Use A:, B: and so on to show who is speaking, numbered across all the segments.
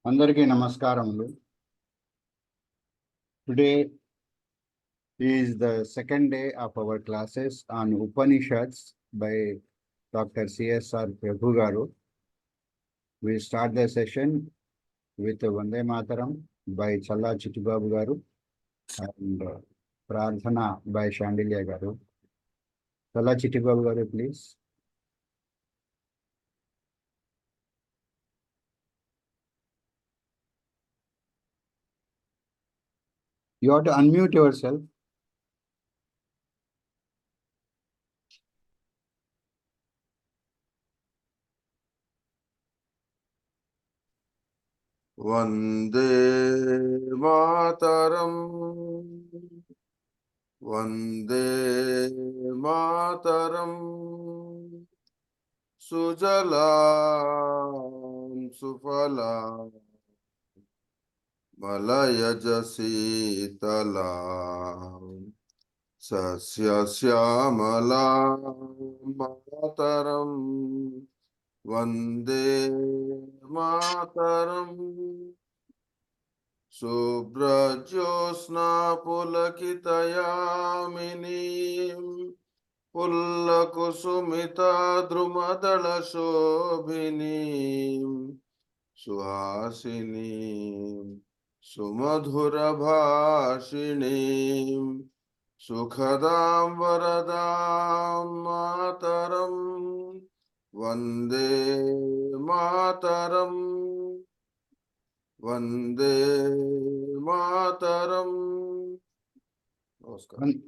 A: అందరికీ నమస్కారములు. Today is the second day of our classes on Upanishads by Dr. CSR Prabhu garu. We start the session with Vande Mataram by Challa Chittibabu garu and Prarthana by Shandilya garu. Challa Chittibabu garu, please. You have to unmute yourself.
B: Vande Mataram, Vande Mataram, Sujalam Sufalam, Malayajasitalam, Sasya Syamalam Mataram, Vande Mataram. Subrajosna pulakitayaminim pullakusumita drumadala shobhinim suhasinim sumadhura bhashinim sukhadam varadam mataram vande mataram. Vande Mataram.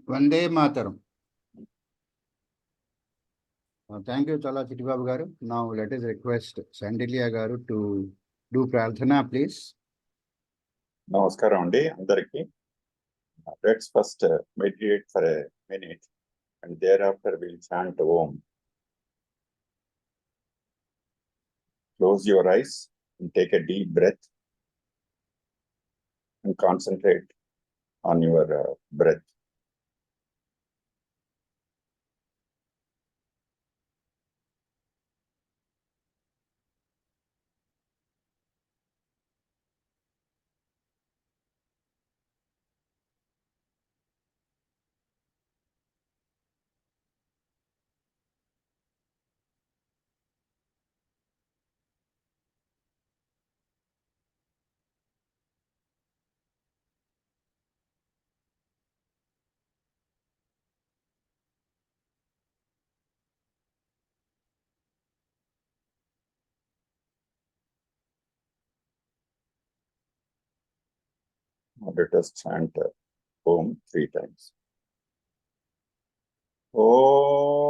A: Vande Mataram. Thank you, Challa Chittibabu garu. Now let us request Shandilya garu to do Prarthana, please.
C: Namaskaram andi andariki. Let's first meditate for a minute and thereafter we'll chant Om. Close your eyes and take a deep breath and concentrate on your breath. Let us chant Om 3 times. Om.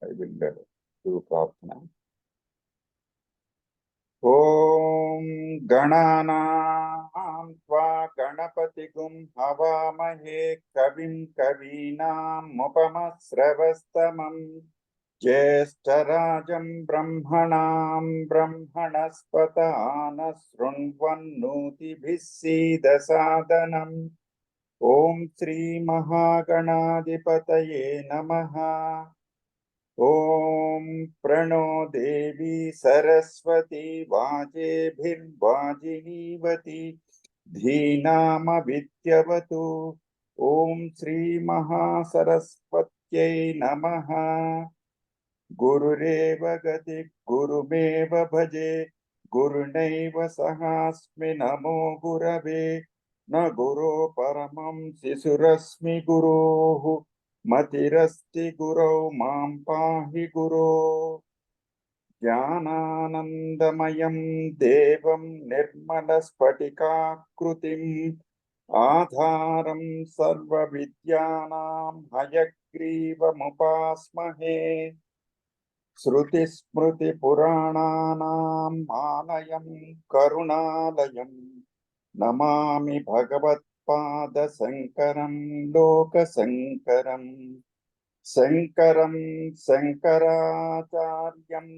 C: I will do Prarthana. Om Gananam Tva Ganapatigum Havamahe Kavim Kavinam Mupamasravastamam Jyeshtarajam Brahmanam Brahmanaspatana Srunvannuti Bhisida Sadhanam. Om Sri Mahaganadipataye Namaha. Om Prano Devi Saraswati Vajebhirvajinivati Dhinama Vidyavatu. Om Sri Mahasaraswatye Namaha. Gurureva Gati Gurumeva Bhaje Gurunaiva Sahasmi Namo Gurave Na Guru Paramam Sisurasmi Guruhu Matirasti Guru Mam Pahi Guru. Jnananandamayam Devam Nirmala Spatika Krutim आधारं सर्वविद्यानां हयग्रीवमुपास्महे श्रुतिस्मृतिपुराणानाम् आलयं करुणालयं नमामि भगवत्पादशङ्करं लोकशङ्करम् शङ्करं शङ्कराचार्यं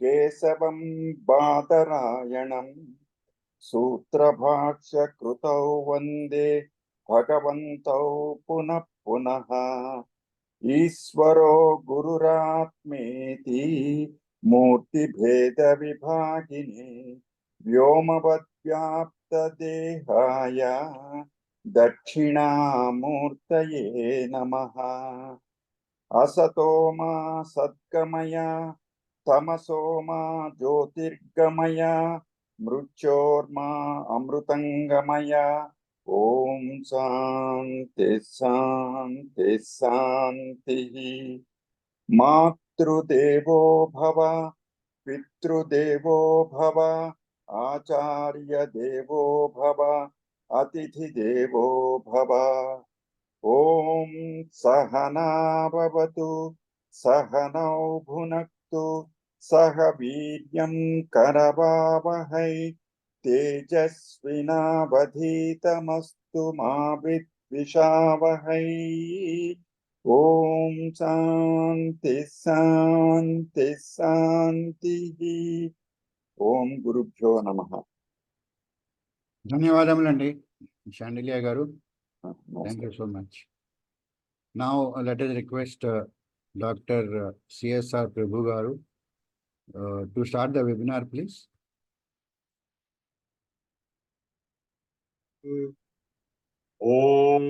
C: केशवं बादरायणम् सूत्रभाष्यकृतौ वन्दे भगवन्तौ पुनः पुनः ईश्वरो गुरुरात्मेति मूर्तिभेदविभागिने व्योमवद्व्याप्तदेहाय दक्षिणामूर्तये नमः असतो मा सद्गमय तमसो मा ज्योतिर्गमय मृत्योर्मा अमृतंगमय ओम शांति शांति शांति मातृदेवो भव पितृदेवो भव आचार्य देवो भव अतिथि देवो भव ओम सहना भवतु सहनौ भुनक्तु सह वीर्यं करवावहै तेजस्विनावधीतमस्तु मा विद्विषावहै ओम शांति शांति शांतिः ओम गुरुभ्यो नमः
A: ధన్యవాదములండి శాండిలియా గారు. Thank you so much. Now let us request Dr. CSR Prabhu garu to start the webinar, please.
D: ॐ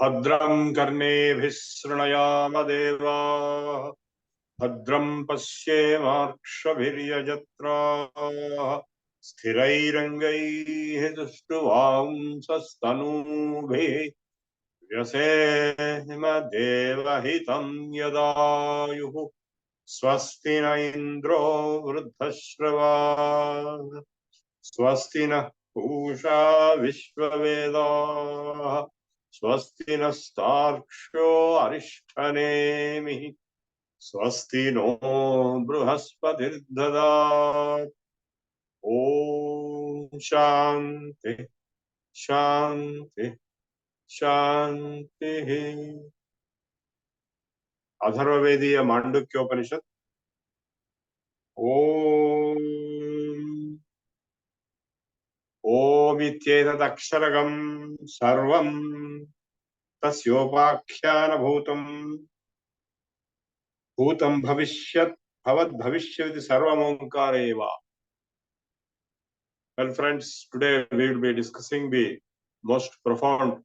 D: भद्रं कर्णेभिः शृणुयाम देवाः भद्रं पश्येमाक्षभिर्यजत्राः स्थिरैरङ्गैः सुष्ठुवांसस्तनूभिः व्यसेम देवहितं यदायुः स्वस्ति न इन्द्रो वृद्धश्रवाः स्वस्ति नः पूषा विश्ववेदाः स्वस्ति नस्तार्क्ष्यो अरिष्ठनेमिः स्वस्ति नो बृहस्पतिर्दधात् ॐ शान्ति शान्ति शान्तिः अथर्ववेदीय माण्डुक्योपनिषत् ओमित्येतदक्षरगं सर्वं तस्योपाख्यानभूतं भूतं भविष्यत् भवद्भविष्यति सर्वमोङ्कार एव. Well, friends, today we will be discussing the most profound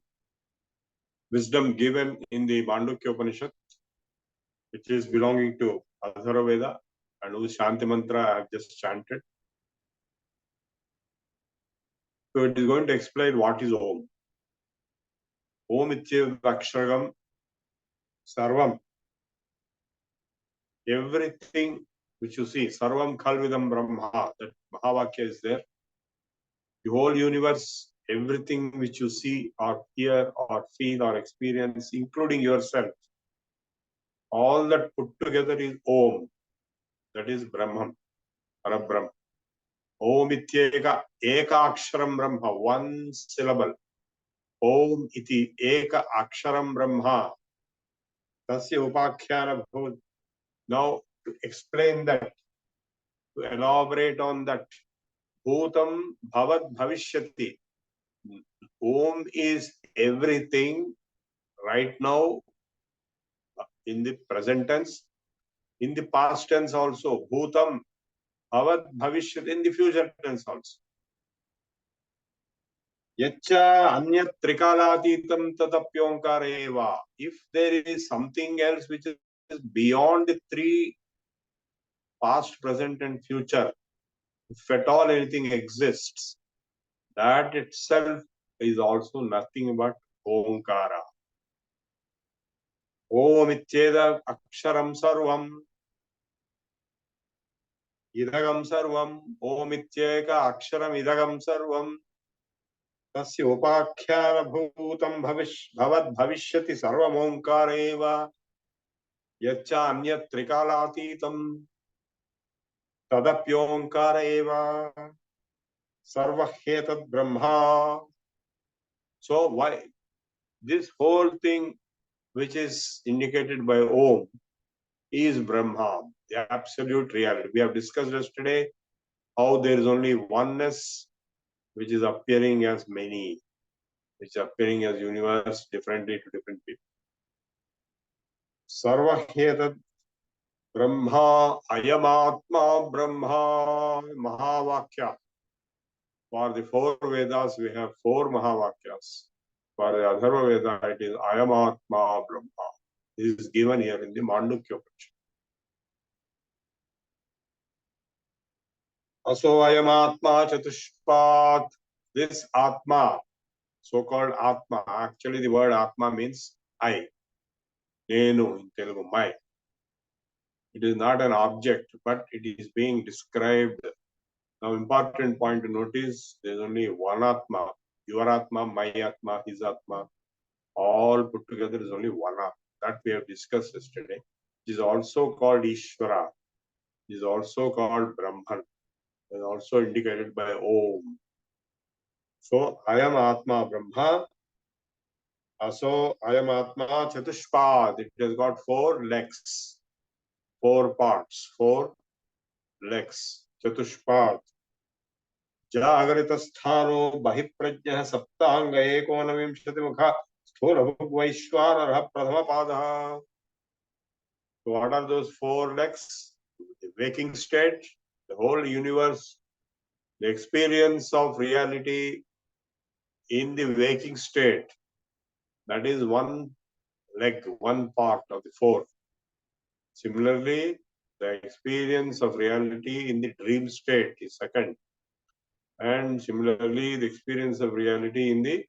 D: wisdom given in the Mandukya Upanishad, which is belonging to Atharvaveda and whose Shanti Mantra I have just chanted. So it is going to explain what is Om. Om Ityakshagam Sarvam. Everything which you see, Sarvam Khalvidam Brahma, that Mahavakya is there. The whole universe, everything which you see or hear or feel or experience, including yourself, all that put together is Om. That is Brahman, Parabrahma. Om Ityeka, Eka Aksharam Brahma, one syllable. Om iti Eka Aksharam Brahma. Tasya Upakhyana Bhavad. Now, to explain that, to elaborate on that, Bhutam Bhavad Bhavishyati. Om is everything right now, in the present tense, in the past tense also. Bhutam Bhavad Bhavishyati, in the future tense also. Yacha Anyat Trikalatitam Tadapyonkara eva. If there is something else which is beyond the three, past, present, and future, if at all anything exists, that itself is also nothing but Omkara. Om Ityeda Aksharam Sarvam. idagam sarvam, om ityeka aksharam idagam sarvam, tasya upakhyana bhutam bhavad bhavishyati sarvam omkara eva, yaccha anyat trikalatitam tadapyonkara eva, sarvahetad brahma. So why this whole thing which is indicated by Om is Brahma, the absolute reality. We have discussed yesterday how there is only oneness which is appearing as many, which is appearing as universe differently to different people. Sarvahetad Brahma, Ayamatma Brahma, Mahavakya. For the four Vedas, we have four Mahavakyas. For the Atharva Veda, it is Ayamatma Brahma. This is given here in the Mandukya Upanishad. Aso Ayamatma Chatushpat. This Atma, so-called Atma, actually the word Atma means I. Nenu in Telugu, my. It is not an object, but it is being described. Now, important point to notice, there is only one Atma. Your Atma, my Atma, his Atma, all put together is only one Atma. That we have discussed yesterday. It is also called Ishvara. It is also called Brahman. It is also indicated by Om. So, I am Atma Brahma. So, I am Atma Chatushpad. It has got four legs, four parts, four legs. Chatushpad. Jagritasthano Bahiprajna Saptanga Ekonavimshatimukha Sthulabhugvaishwararha Pradhamapadaha. So what are those four legs? The waking state, the whole universe, the experience of reality in the waking state. That is one leg, one part of the four. Similarly, the experience of reality in the dream state is second. And similarly, the experience of reality in the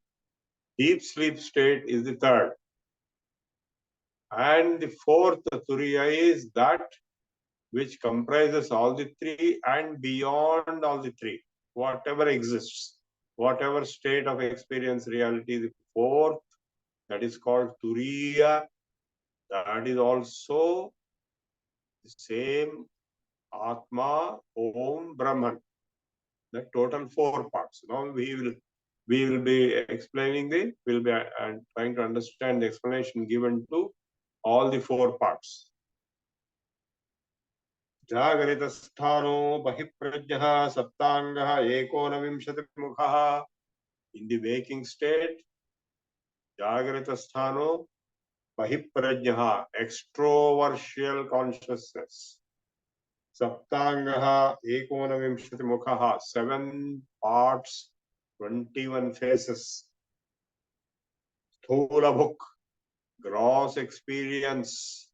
D: deep sleep state is the third. And the fourth Turiya is that which comprises all the three and beyond all the three. Whatever exists, whatever state of experience reality, the fourth, that is called Turiya, that is also the same Atma, Om, Brahman. The total four parts. Now we will be explaining we'll be trying to understand the explanation given to all the four parts. Jagritasthano Bahiprajnaha Saptangaha Ekonavimshatimukhaha. In the waking state, Jagritasthano Bahiprajnaha, extroversial consciousness. Saptangaha Ekonavimshatimukhaha, 7 parts, 21 faces. Sthulabhuk, gross experience.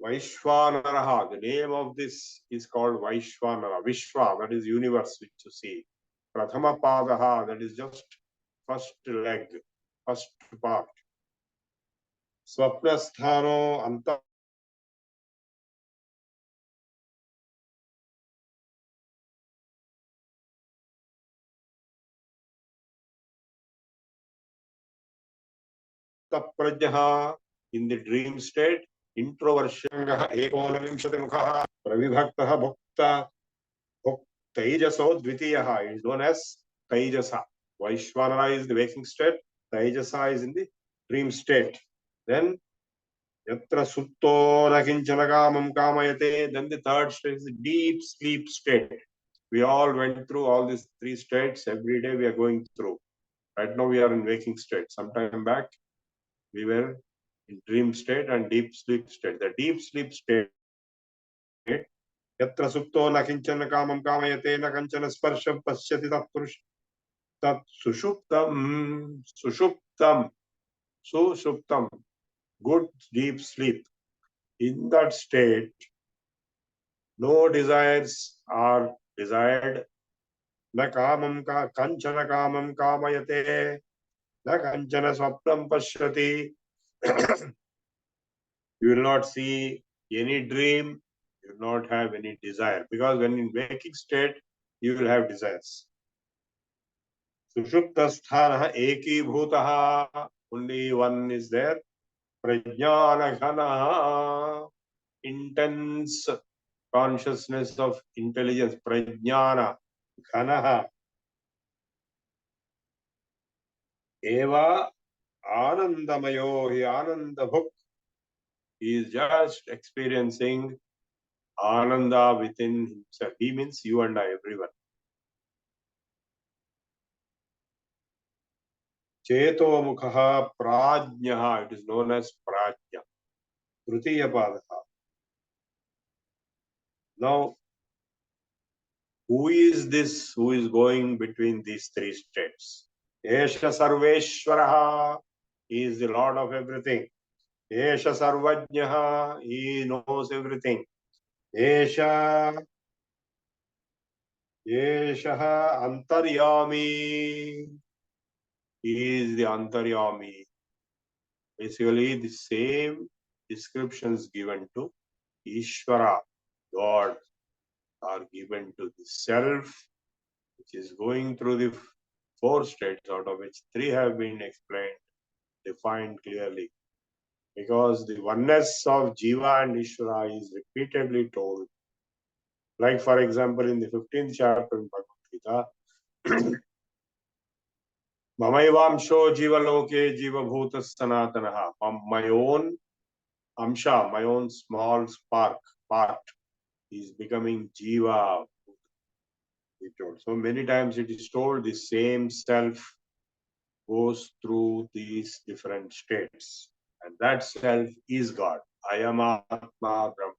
D: Vaishwanaraha, the name of this is called Vaishwanara. Vishwa, that is universe which you see. Prathama Padaha, that is just first leg, first part. Swapnasthano Anta Prajnaha, in the dream state. Introversion Ekonavimshatimukhaha Pravibhaktaha Bhukta Taijaso Dvitiyaha is known as Taijasa. Vaishwanara is the waking state. Taijasa is in the dream state. Then Yatra Sutto Nakinchanakamam Kamayate. Then the third state is the deep sleep state. We all went through all these three states. Every day we are going through. Right now we are in waking state. Sometime back we were in dream state and deep sleep state. The deep sleep state, Yatra Supto Nakinchana Kamam Kamayate Nakanchana Sparsham Pasyati Tatpurush Tat Sushuptam Sushuptam, good deep sleep. In that state, no desires are desired. Na kamam ka kanchana kamam kamayate, na kanchana swapnam pashyati. You will not see any dream, You will not have any desire, because when in waking state, you will have desires. Sushuptasthana eki bhutaha, only one is there. Prajnana ghana, intense consciousness of intelligence. Prajnana ghanaha. Eva Anandamayo, he Anandabhuk. He is just experiencing Ananda within himself. He means you and I, everyone. Cheto Mukhaha Prajnaha, it is known as Prajna. Tritiya Padaha. Now, who is this who is going between these three states? Esha Sarveshwaraha, he is the Lord of everything. Esha Sarvajnaha, he knows everything. Esha Antaryami, he is the Antaryami. Basically, the same descriptions given to Ishvara, God, are given to the self, which is going through the four states, out of which three have been explained, defined clearly. Because the oneness of Jiva and Ishvara is repeatedly told. Like, for example, in the 15th chapter in Bhagavad Gita, Mamaivamsho Jivaloke Jivabhuta Sanatanaha. My own Amsha, my own small spark, part, is becoming Jiva. So many times it is told the same self goes through these different states. And that self is God. I am Atma Brahma.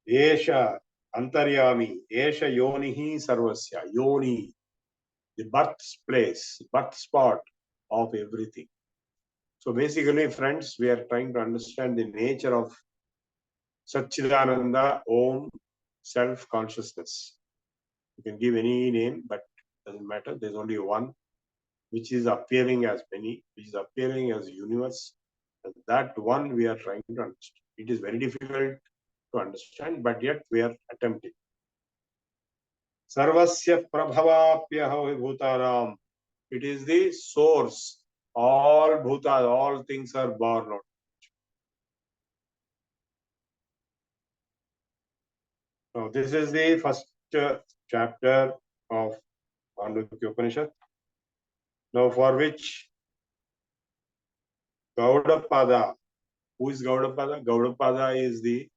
D: Esha Antaryami, Esha Yonihi Sarvasya, Yoni, the birthplace, birth spot of everything. So basically, friends, we are trying to understand the nature of Satchidananda Om self-consciousness. You can give any name, but it doesn't matter. There's only one, which is appearing as many, which is appearing as universe. And that one we are trying to understand. It is very difficult to understand, but yet we are attempting. Sarvasya Prabhavapyaha Bhutaram. It is the source. All bhutas, all things are born out. Now, this is the first chapter of Mandukya Upanishad. Now, for which Gaudapada, who is Gaudapada? Gaudapada is the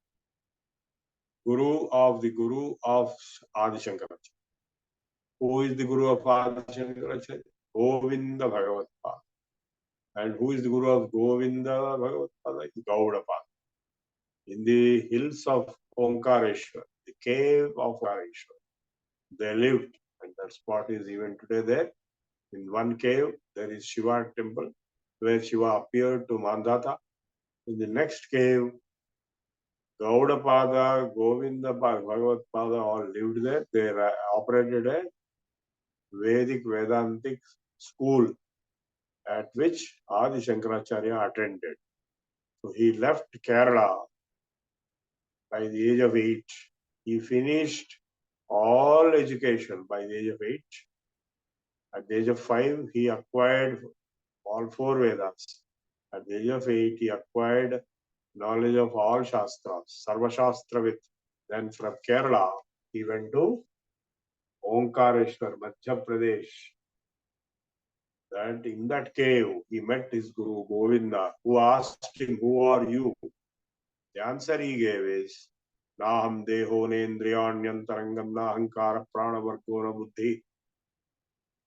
D: Guru of Adi Shankaracharya. Who is the Guru of Adi Shankaracharya? Govinda Bhagavatpada. And who is the Guru of Govinda Bhagavatpada? Gaudapada. In the hills of Omkareshwar, the cave of Omkareshwar, they lived, and that spot is even today there. In one cave, there is Shiva temple, where Shiva appeared to Mandata. In the next cave, Gaudapada, Govinda, Bhagavatpada all lived there. They operated a Vedic Vedantic school at which Adi Shankaracharya attended. So he left Kerala by the age of 8. He finished all education by the age of 8. At the age of 5, he acquired all 4 Vedas. At the age of 8, he acquired knowledge of all Shastras, Sarva Shastravit. Then from Kerala, he went to Omkareshwar, Madhya Pradesh. And in that cave, he met his Guru Govinda, who asked him, "Who are you?" The answer he gave is, Naham Deho Nendriyanyantarangam Nahankara Pranavargona Buddhi.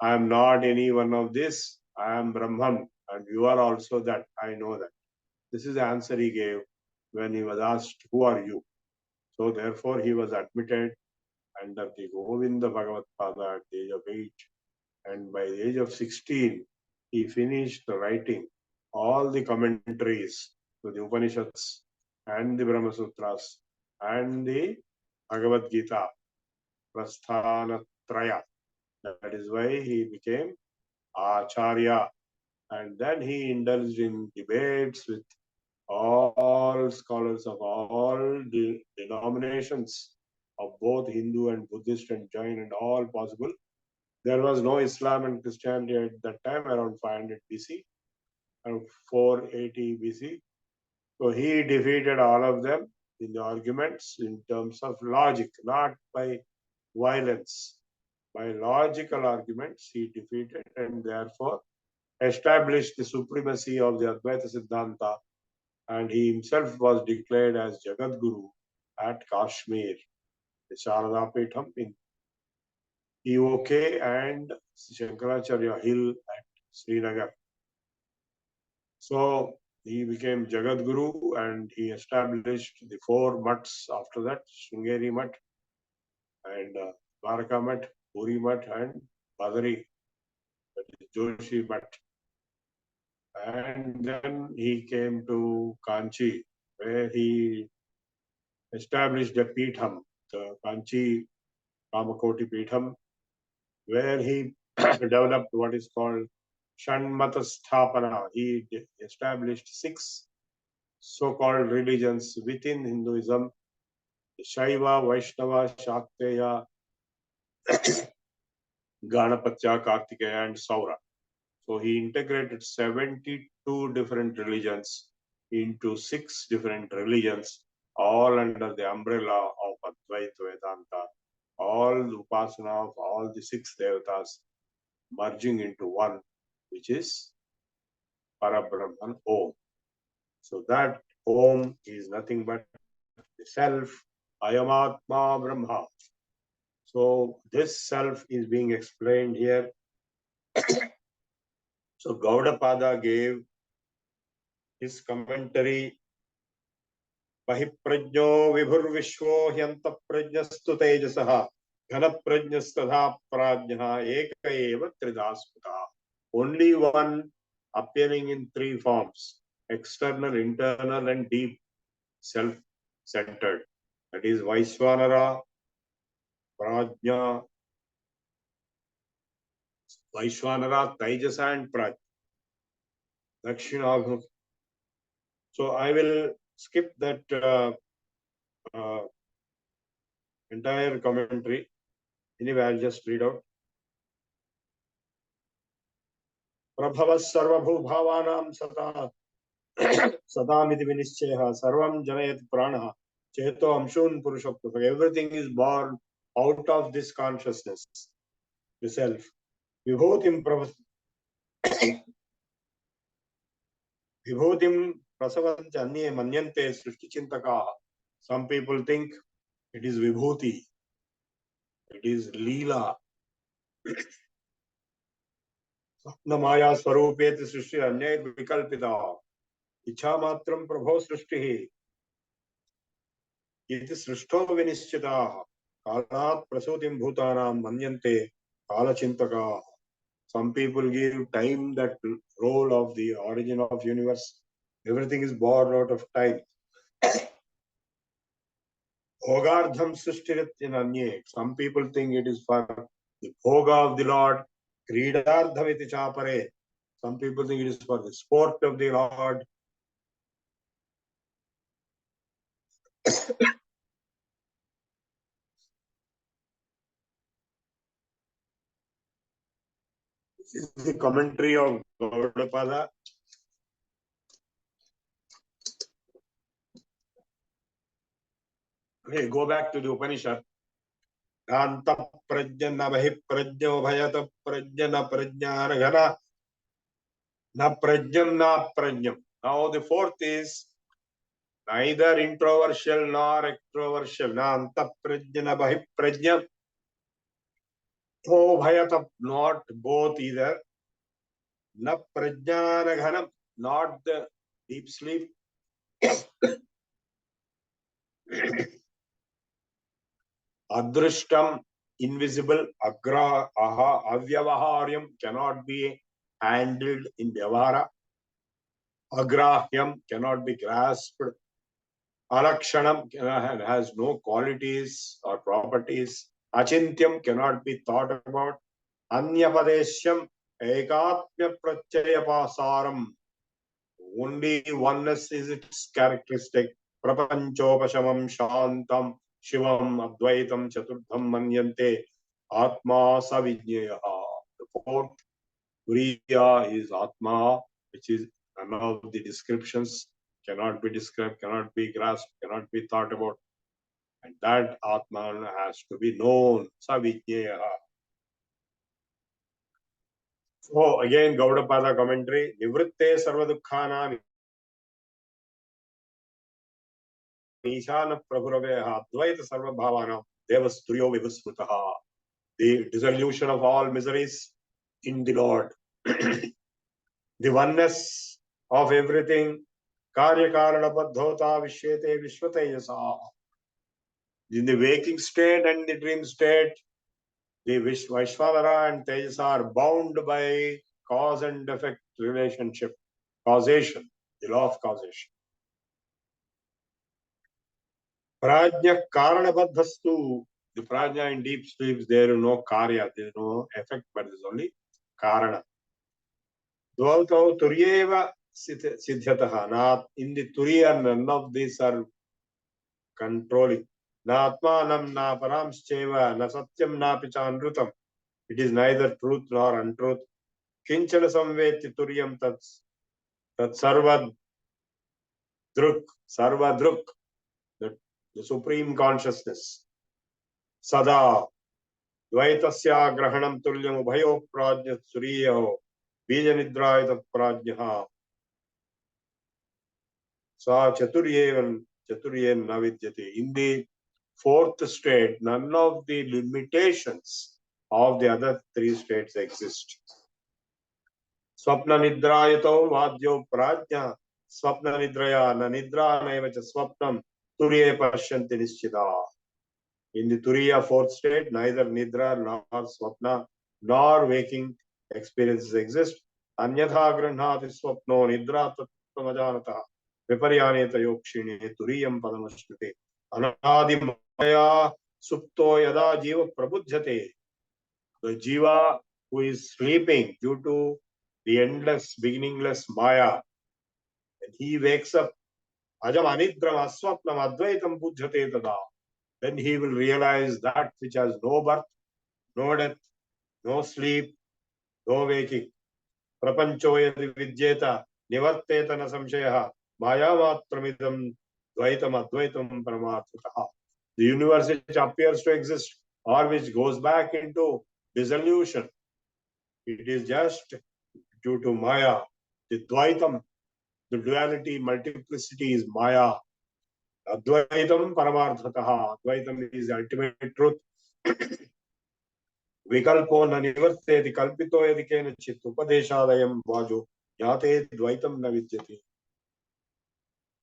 D: I am not any one of this. I am Brahman, and you are also that. I know that. This is the answer he gave when he was asked, "Who are you?" So therefore, he was admitted under the Govinda Bhagavatpada at the age of 8. And by the age of 16, he finished writing all the commentaries to the Upanishads and the Brahma Sutras and the Bhagavad Gita, Prasthana Traya. That is why he became Acharya. And then he indulged in debates with all scholars of all denominations of both Hindu and Buddhist and Jain and all possible. There was no Islam and Christianity at that time, around 500 BC, around 480 BC. So he defeated all of them in the arguments in terms of logic, not by violence. By logical arguments, he defeated and therefore established the supremacy of the Advaita Siddhanta, and he himself was declared as Jagat Guru at Kashmir, the Sharada Peetham in EOK and Shankaracharya Hill at Srinagar. So he became Jagat Guru and he established the 4 mutts after that, Sringeri Mutt and Dwarka Mutt, Puri Mutt and Badari, that is Joshi Mutt. And then he came to Kanchi, where he established a Peetham, the Kanchi Kamakoti Peetham, where he developed what is called Shanmata Sthapana. He established 6 so-called religions within Hinduism: Shaiva, Vaishnava, Shakteya, Ganapatya, Kartikeya, and Saura. So he integrated 72 different religions into 6 different religions, all under the umbrella of Advaita Vedanta, all the upasana of all the 6 devatas merging into one, which is Parabrahman Om. So that Om is nothing but the self, Ayamatma Brahma. So this self is being explained here. So Gaudapada gave his commentary. Bahiprajno vibhurvishvo hyanta prajnastu tejasaha ghana prajnastadha prajnaha eka eva tridasputa. Only one appearing in 3 forms: external, internal, and deep, self-centered. That is Vaishvanara, Prajna, Vaishvanara, Taijasa, and Prajna. Dakshinabhimukhi. So I will skip that entire commentary. Anyway, I'll just read out. Prabhavas sarvabhuvanam sata sadamiti vinischaya sarvam janayat pranaha cheto amshun purushokta. Everything is born out of this consciousness, the self. Vibhutim prasavanti anye manyante srishti chintaka. Some people think it is vibhuti, it is leela. Maya swarupeti srishti anye vikalpita. Ichha matram prabho srishti. Iti srishto vinischita. Kalat prasutim bhutanam manyante kalachintaka. Some people give time that role of the origin of universe. Everything is born out of time. Bhogardham srishtirit in anye. Some people think it is for the bhoga of the Lord. Kridardham iti chapare. Some people think it is for the sport of the Lord. This is the commentary of Gaudapada. Okay, go back to the Upanishad. Anta prajna vahi prajna bhayata prajna prajnana ghana na prajnam na prajnam. Now the 4th is neither introversial nor extroversial. Na anta prajna vahi prajna. Oh bhayata, not both either. Na prajnana ghana, not the deep sleep. Adrishtam, invisible. Agra, aha, avyavaharyam, cannot be handled in vyavahara. Agrahyam, cannot be grasped. Alakshanam, has no qualities or properties. Achintyam, cannot be thought about. Anyapadeshyam, ekatmya prachaya pasaram. Only oneness is its characteristic. Prapanchopashamam shantam shivam advaitam chaturdham manyante atma savidyaya. The fourth Turiya is Atma, which is none of the descriptions, cannot be described, cannot be grasped, cannot be thought about. And that Atman has to be known. Savidyeya. So again, Gaudapada commentary. Nivritte sarvadukkhana nishana prabhuraveha advaita sarvabhavana devasturiyo vivasmrutaha. The dissolution of all miseries in the Lord. The oneness of everything. Karya karana baddhota vishyete vishvateyasa. In the waking state and the dream state, the Vaishvanara and Tejas are bound by cause and effect relationship, causation, the law of causation. Prajna Karanabadhastu, the Prajna in deep sleeps, there is no Karya, there is no effect, but there is only Karana. Dvautau Turyeva Siddhyataha, not in the Turiya, none of these are controlling. Na Atmanam na Paramscheva, na Satyam na Pichanrutam. It is neither truth nor untruth. Kinchana samveti turyam tat sarva druk, the supreme consciousness. Sada, dvaitasya grahanam tulyam ubhayo prajna suriyo, bija nidrayata prajnaha. Sa chaturyevan navidyate. In the fourth state, none of the limitations of the other three states exist. Swapna nidrayato vadyo prajna, swapna nidraya na nidra naivacha swapnam turiye pashyanti nischita. In the turiya fourth state, neither nidra nor swapna nor waking experiences exist. Anyatha granhati swapno nidra tattvajanata viparyaneta yokshine turiyam padamashkrite. Anadi maya supto yada jiva prabudhyate. The jiva who is sleeping due to the endless, beginningless Maya, and he wakes up, Ajam Anidram Aswapnam Advaitam Buddhate Tada, then he will realize that which has no birth, no death, no sleep, no waking. Prapanchoya Vidyeta, Nivarteta Nasamshayaha, Maya Matramidam Dvaitam Advaitam Paramarthataha. The universe which appears to exist or which goes back into dissolution, it is just due to Maya. The Dvaitam, the duality, multiplicity is Maya. Advaitam Paramarthataha. Advaitam is the ultimate truth. Vikalpo na nivarteti kalpito yadikena chit upadeshadayam vajo yate dvaitam na vidyati.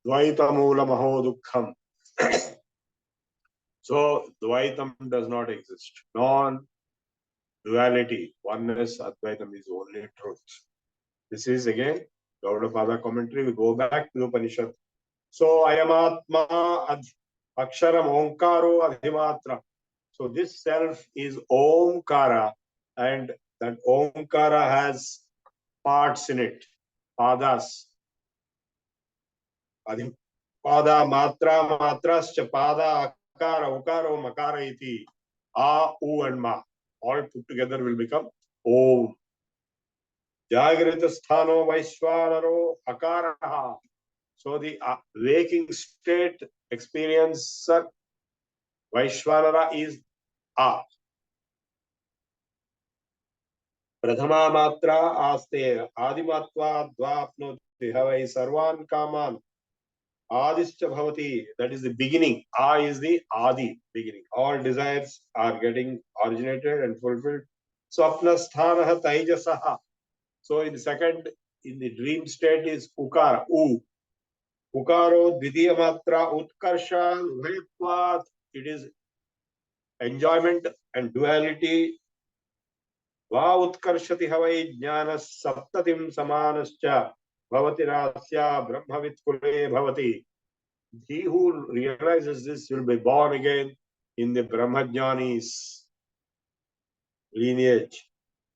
D: Dvaitamula maho dukkham. So Dvaitam does not exist. Non-duality, oneness, Advaitam is only truth. This is again Gaudapada commentary. We go back to the Upanishad. So Ayamatma Aksharam Omkaro Adhimatra. So this self is Omkara, and that Omkara has parts in it. Padas. Pada Matra Matrascha Pada Akara Ukaro Makara iti. A, U and Ma. All put together will become Om. Jagrita Sthano Vaishwanaro Akaraha. So the waking state experiencer Vaishwanara is A. Prathama Matra Aste Adimatva Dvapnoti Havai Sarvan Kaman Adischa Bhavati. That is the beginning. A is the Adi, beginning. All desires are getting originated and fulfilled. Swapna Sthanaha Taijasaha. So in the second, in the dream state is Ukara, U. Ukaro Dvidiya Matra Utkarsha Vayatvat. It is enjoyment and duality. Va Utkarshati Havai Jnana Saptatim Samanascha Bhavati Rasya Brahmavit Kule Bhavati. He who realizes this will be born again in the Brahmajnani's lineage.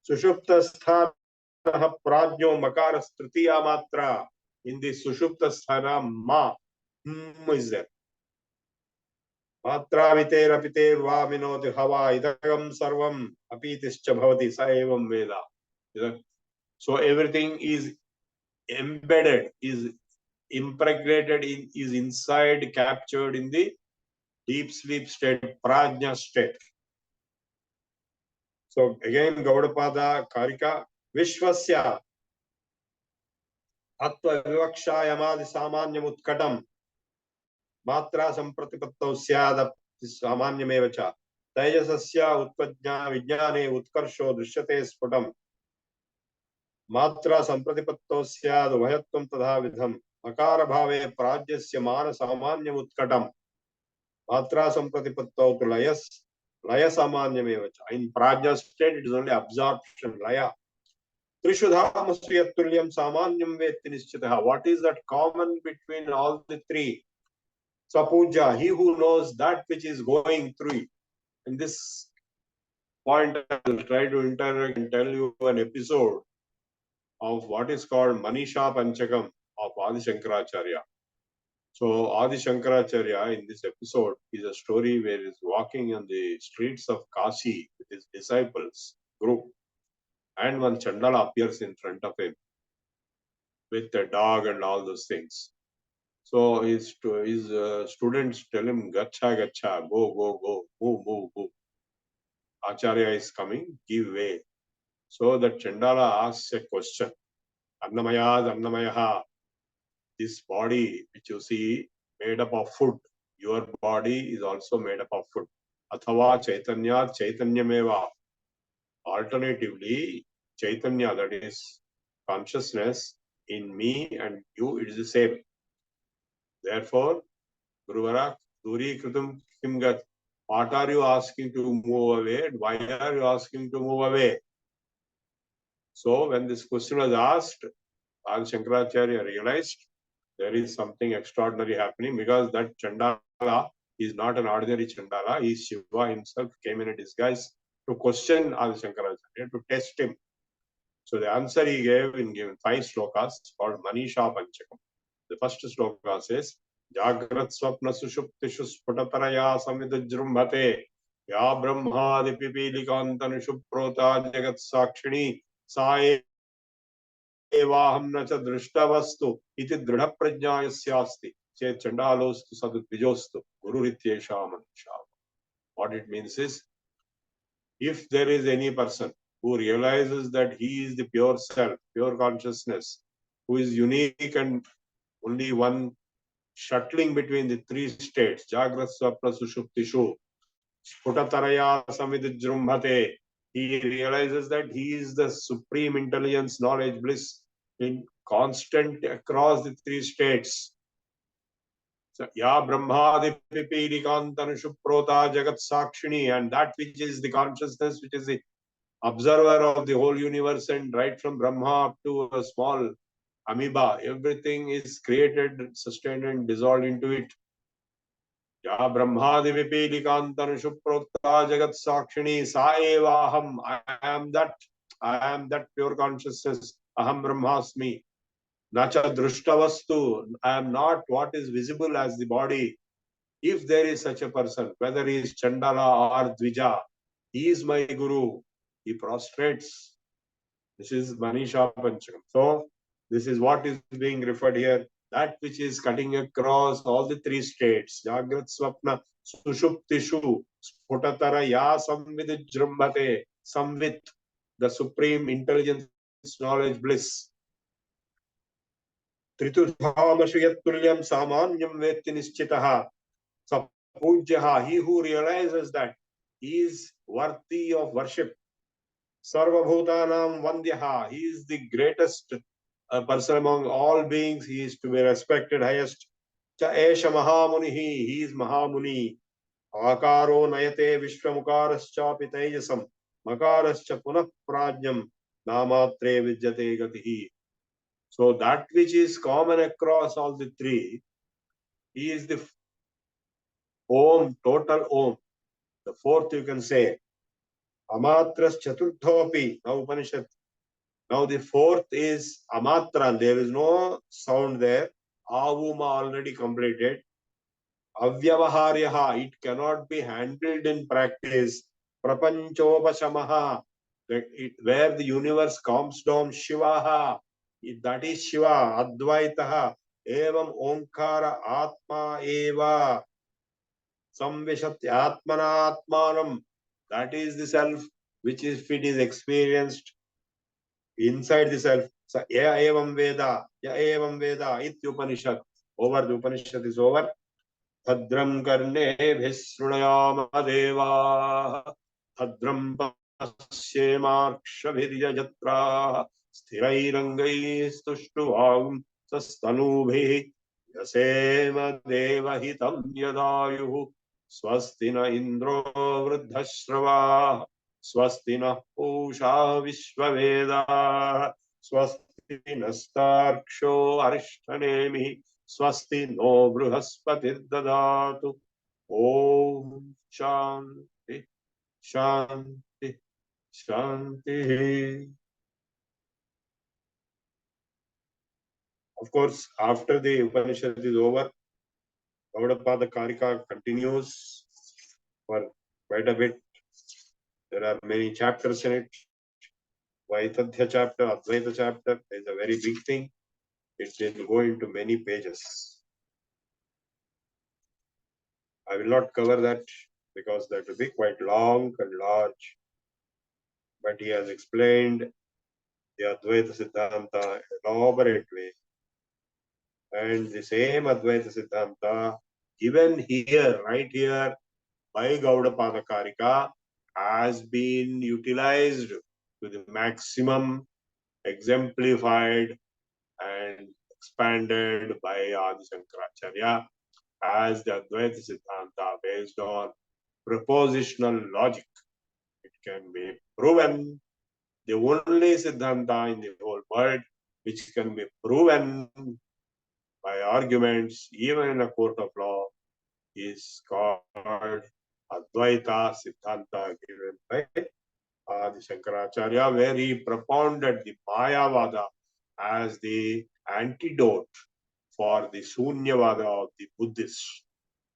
D: Sushupta Sthanaha Prajno Makaras Tritiya Matra. In the Sushupta sthana, ma, is there. Matra viter apiter va minoti hava idagam sarvam apitischa bhavati sa evam veda. So everything is embedded, is impregnated, is inside, captured in the deep sleep state, prajna state. So again, Gaudapada Karika, Vishwasya Atva Vivaksha Yamadi Samanyam Utkatam Matra Sampratipattau Syada Samanyam Evacha Tejasasya Utpajna Vijnane Utkarsho Drishyate Sputam Matra Sampratipattau Syad Vayatvam Tadha Vidham Akara Bhave Prajyasya Mana Samanyam Utkatam Matra Sampratipattau to Laya Samanyam Evacha. In Prajna state, it is only absorption, Laya. Trishudhamasuyatulyam samanyam vetti nischitaha. What is that common between all the three? Sapuja, he who knows that which is going through it. In this point, I will try to interact and tell you an episode of what is called Manisha Panchakam of Adi Shankaracharya. So Adi Shankaracharya in this episode is a story where he is walking on the streets of Kashi with his disciples group, and one Chandala appears in front of him with a dog and all those things. So his students tell him, Gacha, Gacha, go, move. Acharya is coming, give way. So the Chandala asks a question. Annamayaha. This body which you see made up of food, your body is also made up of food. Athava Chaitanya Chaitanyameva. Alternatively, Chaitanya, that is consciousness in me and you, it is the same. Therefore, Guruvara, Duri Kritam Kimgat, what are you asking to move away and why are you asking to move away? So, when this question was asked, Adi Shankaracharya realized there is something extraordinary happening because that Chandala is not an ordinary Chandala. He, Shiva himself, came in a disguise to question Adi Shankaracharya, to test him. So, the answer he gave in given 5 slokas called Manisha Panchakam. The first sloka says, Jagrat Swapna Sushuptishu Sputataraya Samidajrumbhate Ya Brahmadi Pipilikantan Shuprota Jagat Sakshini Sae Evaham Nacha Drishtavastu Iti Dridha Prajnayasyasti Che Chandalostu Sadudvijostu Guru Rityesha Manisha. What it means is, if there is any person who realizes that he is the pure self, pure consciousness, who is unique and only one shuttling between the 3 states, Jagrat Swapna Sushuptishu, Sputataraya Samidajrumbhate, he realizes that he is the supreme intelligence, knowledge, bliss, in constant across the 3 states. So, Ya Brahmadi Pipilikantan Shuprota Jagat Sakshini, and that which is the consciousness, which is the observer of the whole universe, and right from Brahma up to a small amoeba, everything is created, sustained, and dissolved into it. Ya Brahmadi Vipilikantan Shuprota Jagat Sakshini Sa Evaham. I am that pure consciousness. Aham Brahmasmi. Nacha Drishtavastu. I am not what is visible as the body. If there is such a person, whether he is Chandala or Dvija, he is my Guru. He prostrates. This is Manisha Panchakam. So, this is what is being referred here. That which is cutting across all the 3 states. Jagrat Swapna Sushuptishu Sputatara Ya Samvidijrumbhate. Samvit, the supreme intelligence, knowledge, bliss. Tritudhamashuyatulyam Samanyam Vetti Nischitaha. Sapujyaha, he who realizes that he is worthy of worship. Sarvabhutanam Vandyaha, he is the greatest person among all beings, he is to be respected highest. Cha Esha Mahamuni, he is Mahamuni. Akaro Nayate Vishwamukarascha Pitejasam Makarascha Punah Prajnam Namatre Vidyate Gatihi. So that which is common across all the 3, he is the Om, total Om. The 4th you can say. Amatras Chaturdhopi, now Upanishad. Now the fourth is Amatra. There is no sound there. Avuma already completed. Avyavaharyaha. It cannot be handled in practice. Prapanchopashamaha. Where the universe calms down. Shivaha. That is Shiva. Advaitaha. Evam Omkara Atma Eva. Samvishati Atmanatmanam. That is the self which is, if it is experienced inside the self. So, ya evam Veda, Ityupanishad. Over, the Upanishad is over. Bhadram karne bhisrunayama deva. Bhadram pasyemarkshabhirya jatra. Sthirairangai stushtuvam sastanubhi. Yasema devahitam yadayuhu. Swasti na indro vruddhashrava. Swasti na pusha vishvaveda. Swasti nastarksho arishtanemi. Swasti no bruhaspati dadatu. Om Shanti Shanti Shanti. Of course, after the Upanishad is over, Gaudapada Karika continues for quite a bit. There are many chapters in it. Vaitadhya chapter, Advaita chapter is a very big thing. It will go into many pages. I will not cover that because that will be quite long and large. But he has explained the Advaita Siddhanta in an elaborate way. And the same Advaita Siddhanta given here, right here, by Gaudapada Karika has been utilized to the maximum, exemplified and expanded by Adi Shankaracharya as the Advaita Siddhanta based on propositional logic. It can be proven. The only Siddhanta in the whole world which can be proven by arguments, even in a court of law, is called Advaita Siddhanta given by Adi Shankaracharya, where he propounded the Mayavada as the antidote for the Sunyavada of the Buddhists.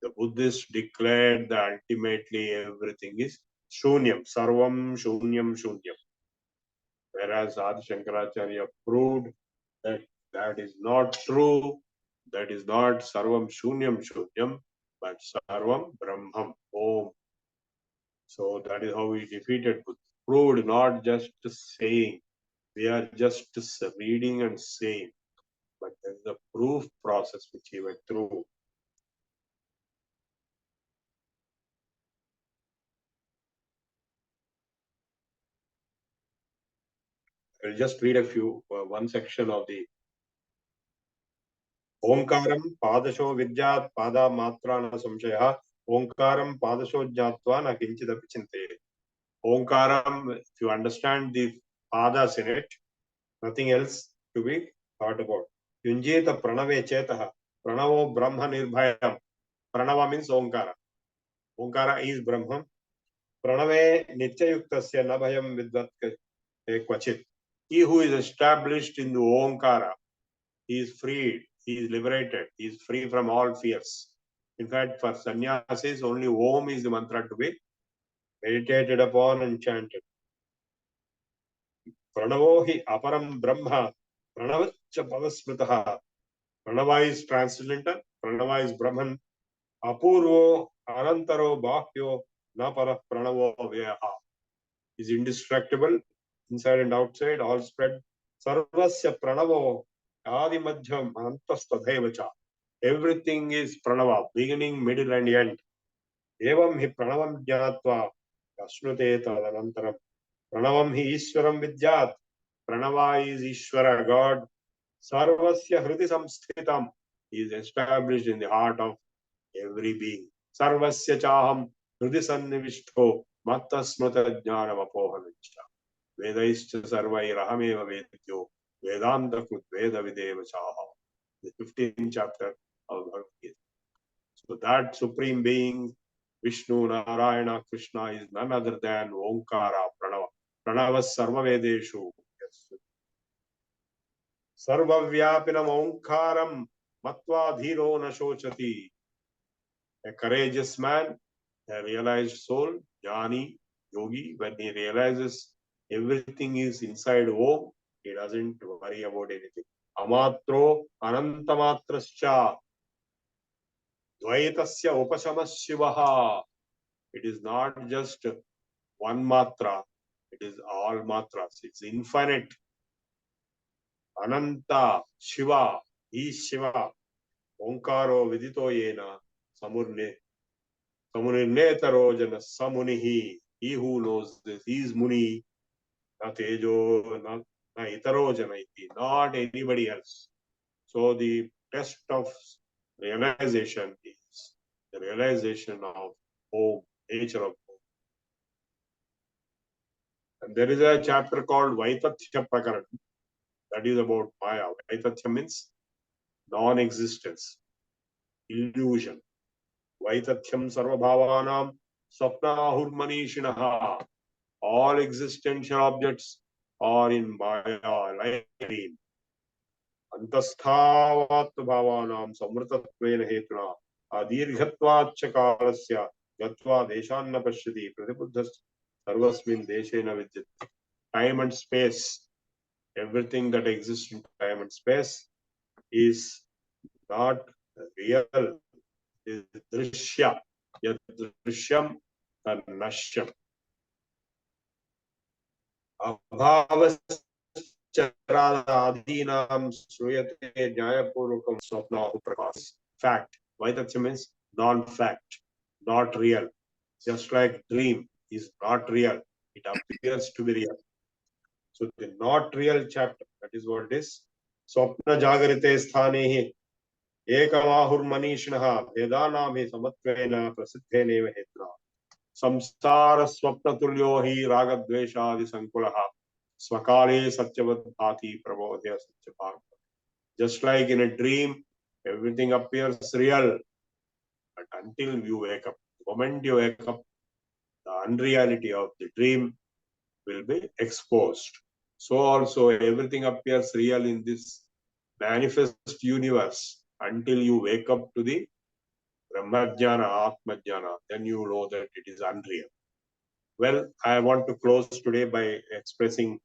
D: The Buddhists declared that ultimately everything is Shunyam, Sarvam Shunyam Shunyam. Whereas Adi Shankaracharya proved that that is not true. That is not Sarvam Shunyam Shunyam, but Sarvam Brahmam Om. So that is how he defeated Buddha. Proved, not just saying. We are just reading and saying. But there is a proof process which he went through. I'll just read a few, one section of the Omkaram Padasho Vidyat Pada Matrana Samshaya. Omkaram Padasho Jatva Na Kinchidapi Chinte. Omkaram, if you understand the padas in it, nothing else to be thought about. Yunjeta Pranave Chetaha. Pranavo Brahma Nirbhayam. Pranava means Omkara. Omkara is Brahman. Pranave Nityayuktasya Nabhayam Vidvat Kvachit. He who is established in the Omkara, he is freed, he is liberated, he is free from all fears. In fact, for sannyasis, only Om is the mantra to be meditated upon and chanted. Pranavo hi aparam brahma, pranavacha pavasmritaha. Pranava is transcendental, Pranava is Brahman. Apurvo anantaro bahyo napara pranavo vyaha. Is indestructible, inside and outside, all spread. Sarvasya pranavo adi madhyam antastadhevacha. Everything is pranava, beginning, middle and end. Evam hi pranavam jnatva kasnute tadanantaram. Pranavam hi Ishwaram vidyat. Pranava is Ishwara, God. Sarvasya hridi samsthitam. He is established in the heart of every being. Sarvasya chaham hridi sannivishto matta smrta jnanam apohanachya. Vedaischa sarvairahameva vedyo Vedanta kut veda videva chaha. The 15th chapter of Bhagavad Gita. So that Supreme Being, Vishnu, Narayana, Krishna is none other than Omkara, Pranava. Pranava Sarva Vedeshu. Yes. Sarvavyapinam Omkaram Matva Dhiro na Shochati. A courageous man, a realized soul, Jnani, Yogi, when he realizes everything is inside Om, he doesn't worry about anything. Amatro Anantamatrascha Dvaitasya Upashama Shivaha. It is not just one matra, it is all matras. It's infinite. Ananta Shiva, he Shiva. Omkaro Vidito Yena Samurne Samunirnetaro Jana Samunihi. He who knows this, he is Muni, not Tejo, not Itaro Jana iti, not anybody else. So the test of realization is the realization of Om, nature of Om. And there is a chapter called Vaitathya Prakaran. That is about Maya. Vaitathya means non-existence, illusion. Vaitathyam sarvabhavanam swapnahurmanishinaha. All existential objects are in Maya, like dream. Antasthavat bhavanam samrtatvena hetuna adirghatvacha kalasya gatva deshanna pashyati pratibuddhas sarvasmin deshena vidyate. Time and space, everything that exists in time and space is not real, is drishya. Yad drishyam tanashyam. Abhavascharadinam shruyate nyayapurukam swapnahu prakas. Fact. Vaitathya means non-fact, not real. Just like dream is not real, it appears to be real. So the not real chapter, that is what it is. Swapna jagarite sthanehi ekamahur manishnaha vedanam hi samatvena prasiddheneva hetna. Samsara swapna tulyo hi ragadveshadi sankulaha swakale satyavat bhati prabodhya satyapam. Just like in a dream, everything appears real, but until you wake up, the moment you wake up, the unreality of the dream will be exposed. So also everything appears real in this manifest universe until you wake up to the Brahmajnana, Atmajnana, then you know that it is unreal. Well, I want to close today by expressing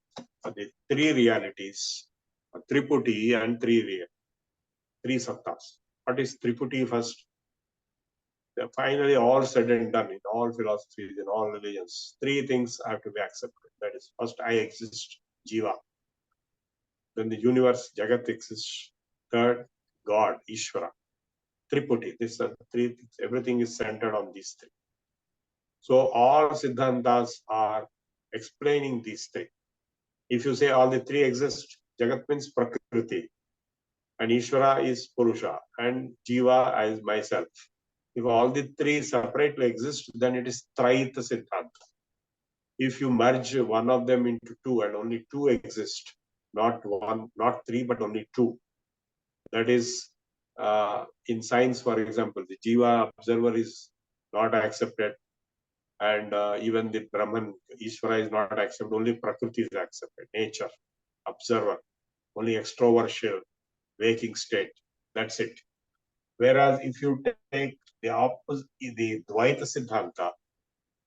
D: the three realities, Triputi and three sattas. What is Triputi first? Finally, all said and done in all philosophies, in all religions, three things have to be accepted. That is, first, I exist, Jiva. Then the universe, Jagat exists. Third, God, Ishvara. Triputi. These are three things. Everything is centered on these three. So all Siddhantas are explaining these three. If you say all the three exist, Jagat means Prakriti, and Ishvara is Purusha, and Jiva is myself. If all the three separately exist, then it is Traita Siddhanta. If you merge one of them into two and only two exist, not one, not three, but only two. That is, in science, for example, the Jiva observer is not accepted, and even the Brahman, Ishvara is not accepted, only Prakriti is accepted, nature, observer, only extroversion, waking state, that's it. Whereas if you take the opposite, the Dvaita Siddhanta,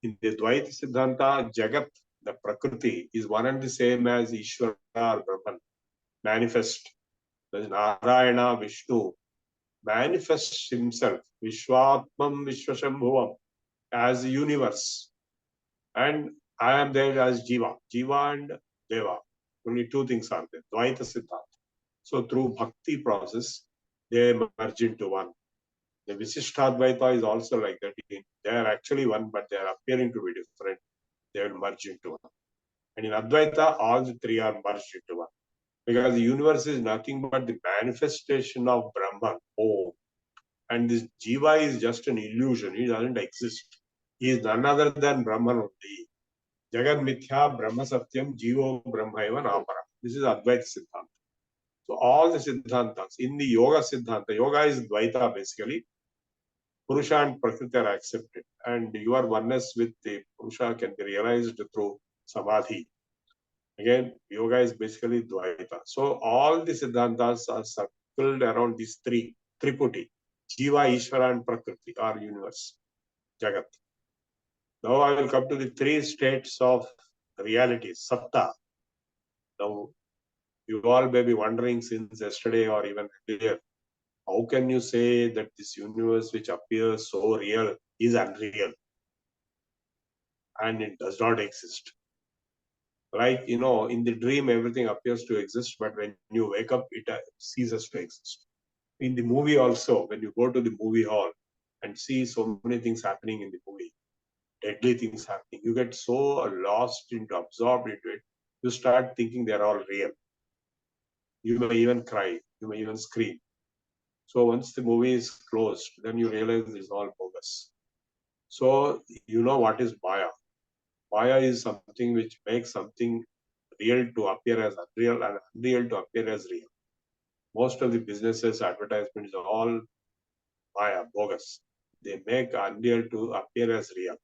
D: in the Dvaita Siddhanta, Jagat, the Prakriti, is one and the same as Ishvara or Brahman, manifest. That is Narayana, Vishnu, manifests himself, Vishwatmam Vishwashambhuvam, as the universe. And I am there as Jiva. Jiva and Deva. Only two things are there. Dvaita Siddhanta. So through bhakti process, they merge into one. The Visishtadvaita is also like that. They are actually one, but they are appearing to be different. They will merge into one. And in Advaita, all the three are merged into one. Because the universe is nothing but the manifestation of Brahman, Om. And this Jiva is just an illusion. He doesn't exist. He is none other than Brahman only. Jagat Mithya Brahma Satyam Jivo Brahmaiva Namara. This is Advaita Siddhanta. So all the Siddhantas, in the Yoga Siddhanta, Yoga is Dvaita basically. Purusha and Prakriti are accepted. And your oneness with the Purusha can be realized through Samadhi. Again, yoga is basically Dvaita. So all the Siddhantas are circled around these three, Triputi, Jiva, Ishvara and Prakriti, or universe, Jagat. Now I will come to the three states of reality, Satta. Now you all may be wondering since yesterday or even earlier, how can you say that this universe which appears so real is unreal and it does not exist? Like, in the dream, everything appears to exist, but when you wake up, it ceases to exist. In the movie also, when you go to the movie hall and see so many things happening in the movie, deadly things happening, you get so lost into, absorbed into it, you start thinking they're all real. You may even cry, you may even scream. So once the movie is closed, then you realize it's all bogus. So you know what is Maya. Maya is something which makes something real to appear as unreal and unreal to appear as real. Most of the businesses, advertisements are all Maya, bogus. They make unreal to appear as real.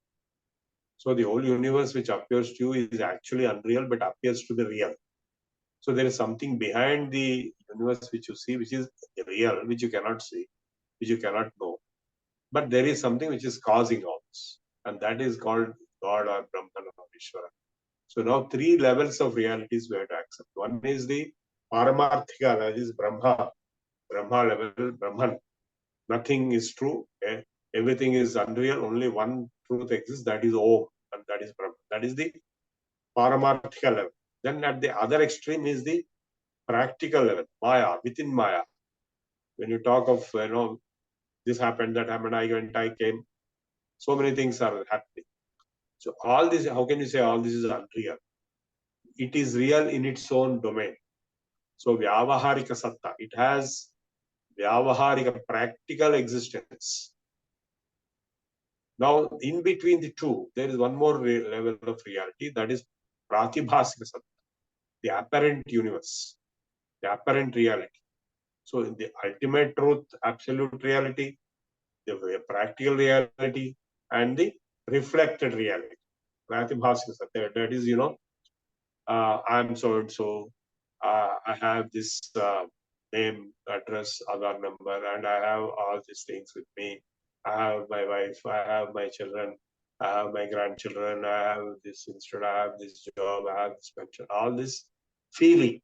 D: So the whole universe which appears to you is actually unreal but appears to be real. So there is something behind the universe which you see, which is real, which you cannot see, which you cannot know. But there is something which is causing all this. And that is called God or Brahman or Ishvara. So now three levels of realities we have to accept. One is the Paramarthika, that is Brahma level, Brahman. Nothing is true. Everything is unreal. Only one truth exists, that is Om, and that is Brahman. That is the Paramarthika level. Then at the other extreme is the practical level, Maya, within Maya. When you talk of, this happened, that happened, I went, I came, so many things are happening. So all this, how can you say all this is unreal? It is real in its own domain. So Vyavaharika Satta, it has Vyavaharika, practical existence. Now, in between the two, there is one more level of reality, that is Pratibhasika Satta, the apparent universe, the apparent reality. So, in the ultimate truth, absolute reality, the practical reality, and the reflected reality. Pratibhasika Satta, that is, I'm so and so, I have this name, address, Aadhaar number, and I have all these things with me. I have my wife, I have my children, I have my grandchildren, I have this institute, I have this job, I have this pension, all this feeling,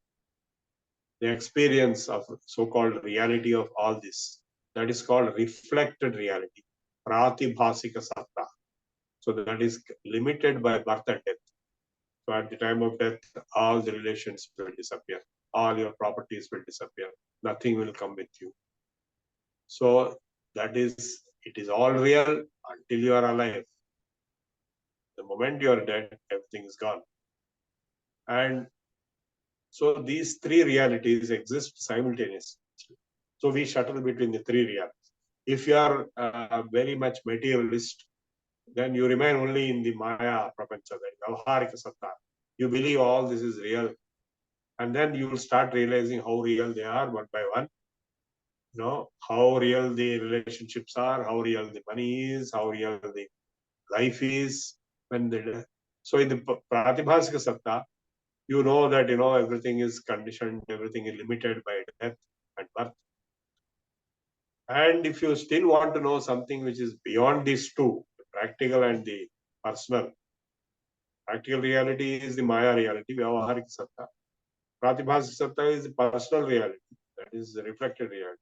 D: the experience of so-called reality of all this, that is called reflected reality, Pratibhasika Satta. So that is limited by birth and death. So at the time of death, all the relations will disappear. All your properties will disappear. Nothing will come with you. So that is, it is all real until you are alive. The moment you are dead, everything is gone. And so these three realities exist simultaneously. So we shuttle between the three realities. If you are very much materialist, then you remain only in the Maya Prapancha, the Vyavaharika Satta. You believe all this is real. And then you will start realizing how real they are one by one. How real the relationships are, how real the money is, how real the life is. So in the Pratibhasika Satta, you know that everything is conditioned, everything is limited by death and birth. And if you still want to know something which is beyond these two, the practical and the personal, practical reality is the Maya reality, Vyavaharika Satta. Pratibhasika Satta is the personal reality, that is the reflected reality,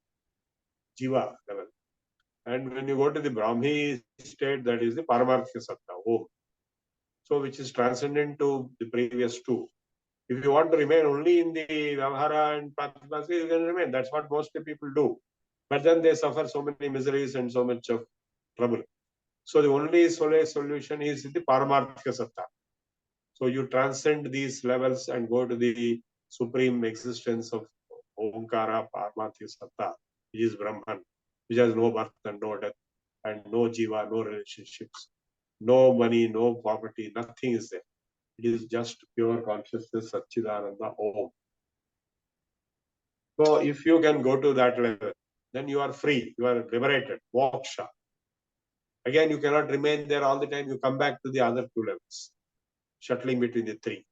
D: Jiva level. And when you go to the Brahmi state, that is the Paramarthika Satta, Om. So which is transcendent to the previous two. If you want to remain only in the Vyavahara and Pratibhasika, you can remain. That's what most people do. But then they suffer so many miseries and so much of trouble. So the only solution is the Paramarthika Satta. So you transcend these levels and go to the supreme existence of Omkara Paramarthika Satta, which is Brahman, which has no birth and no death, and no jiva, no relationships, no money, no property, nothing is there. It is just pure consciousness, Satchidananda, Om. So if you can go to that level, then you are free, you are liberated, moksha. Again, you cannot remain there all the time. You come back to the other two levels, shuttling between the three.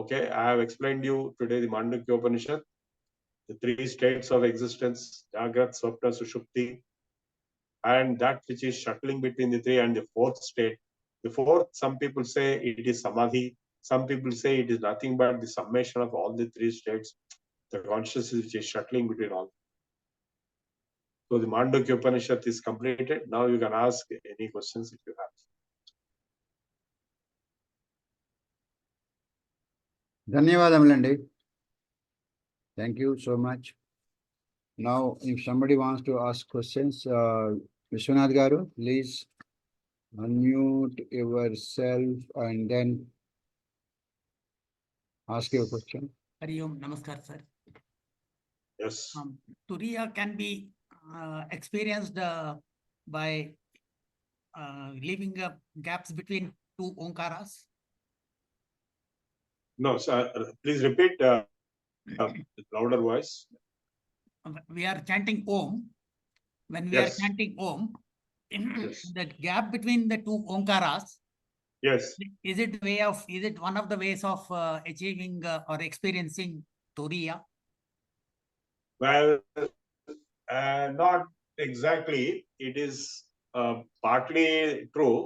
D: Okay, I have explained you today the Mandukya Upanishad, the three states of existence, Jagrat, Swapna, Sushupti, and that which is shuttling between the three, and the fourth state. The fourth, some people say it is Samadhi, some people say it is nothing but the summation of all the three states, the consciousness which is shuttling between all. So the Mandukya Upanishad is completed. Now you can ask any questions if you have.
A: ధన్యవాదములండి. Thank you so much. Now, if somebody wants to ask questions, Vishwanath Garu, please unmute yourself and then ask your question.
E: Hari Om, Namaskar, sir.
D: Yes.
E: Turiya can be experienced by leaving gaps between two Omkaras.
D: No, sir, please repeat with louder voice.
E: We are chanting Om. When we
D: Yes.
E: are chanting Om,
D: Yes.
E: the gap between the two Omkaras,
D: Yes.
E: is it one of the ways of achieving or experiencing Turiya?
D: Well, not exactly. It is partly true.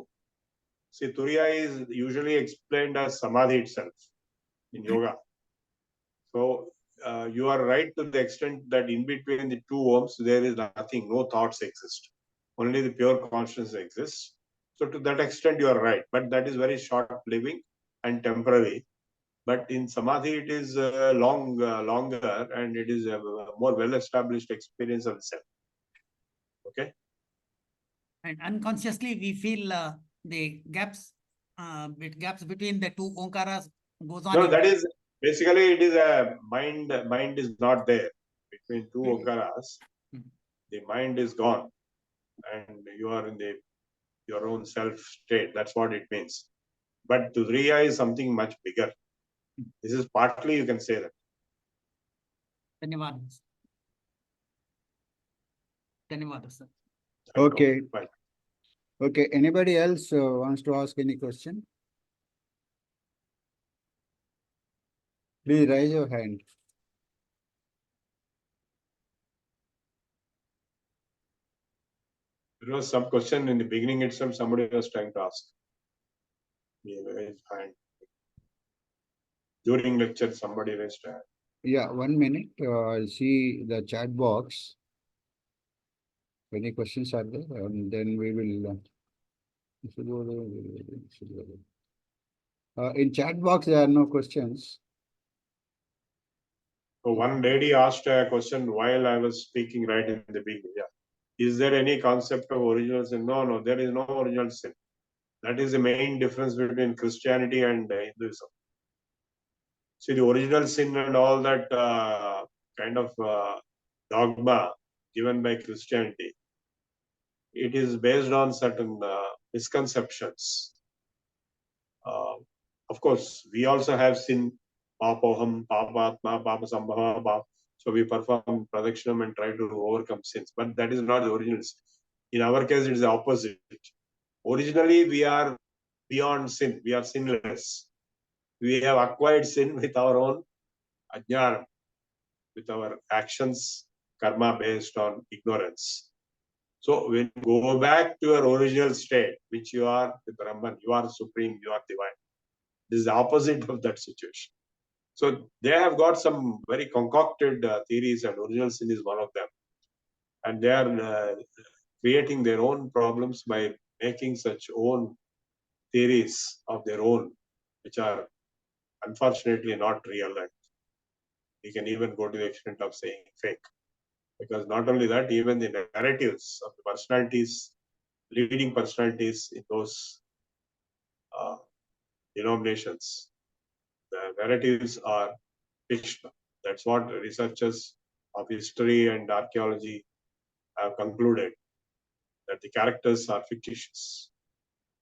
D: See, Turiya is usually explained as Samadhi itself in yoga. So you are right to the extent that in between the two Oms, there is nothing, no thoughts exist. Only the pure consciousness exists. So to that extent, you are right. But that is very short-living and temporary. But in Samadhi, it is longer, and it is a more well-established experience of the self. Okay?
E: And unconsciously, we feel the gaps between the two Omkaras goes on.
D: No, that is basically it is a mind. Mind is not there between two Omkaras. The mind is gone, and you are in your own self state. That's what it means. But Turiya is something much bigger. This is partly, you can say that.
E: Dhanyawad. Dhanyawad, sir.
A: Okay.
D: Bye.
A: Okay, anybody else wants to ask any question? Please raise your hand.
D: There was some question in the beginning itself, somebody was trying to ask. Yeah, raised hand. During lecture, somebody raised hand.
A: Yeah, 1 minute. I'll see the chat box. Any questions are there? And then we will. In chat box, there are no questions.
D: So one lady asked a question while I was speaking right in the beginning. Yeah. Is there any concept of original sin? No, there is no original sin. That is the main difference between Christianity and Hinduism. See, the original sin and all that kind of dogma given by Christianity, it is based on certain misconceptions. Of course, we also have sin, papoham, papatma, papasambhava, pap. So we perform pradakshinam and try to overcome sins. But that is not the original sin. In our case, it is the opposite. Originally, we are beyond sin. We are sinless. We have acquired sin with our own ajnana, with our actions, karma based on ignorance. So when you go back to your original state, which you are the Brahman, you are supreme, you are divine. This is the opposite of that situation. So they have got some very concocted theories, and original sin is one of them. And they are creating their own problems by making such own theories of their own, which are unfortunately not real. And we can even go to the extent of saying fake. Because not only that, even the narratives of the personalities, leading personalities in those denominations, the narratives are fictional. That's what researchers of history and archaeology have concluded, that the characters are fictitious.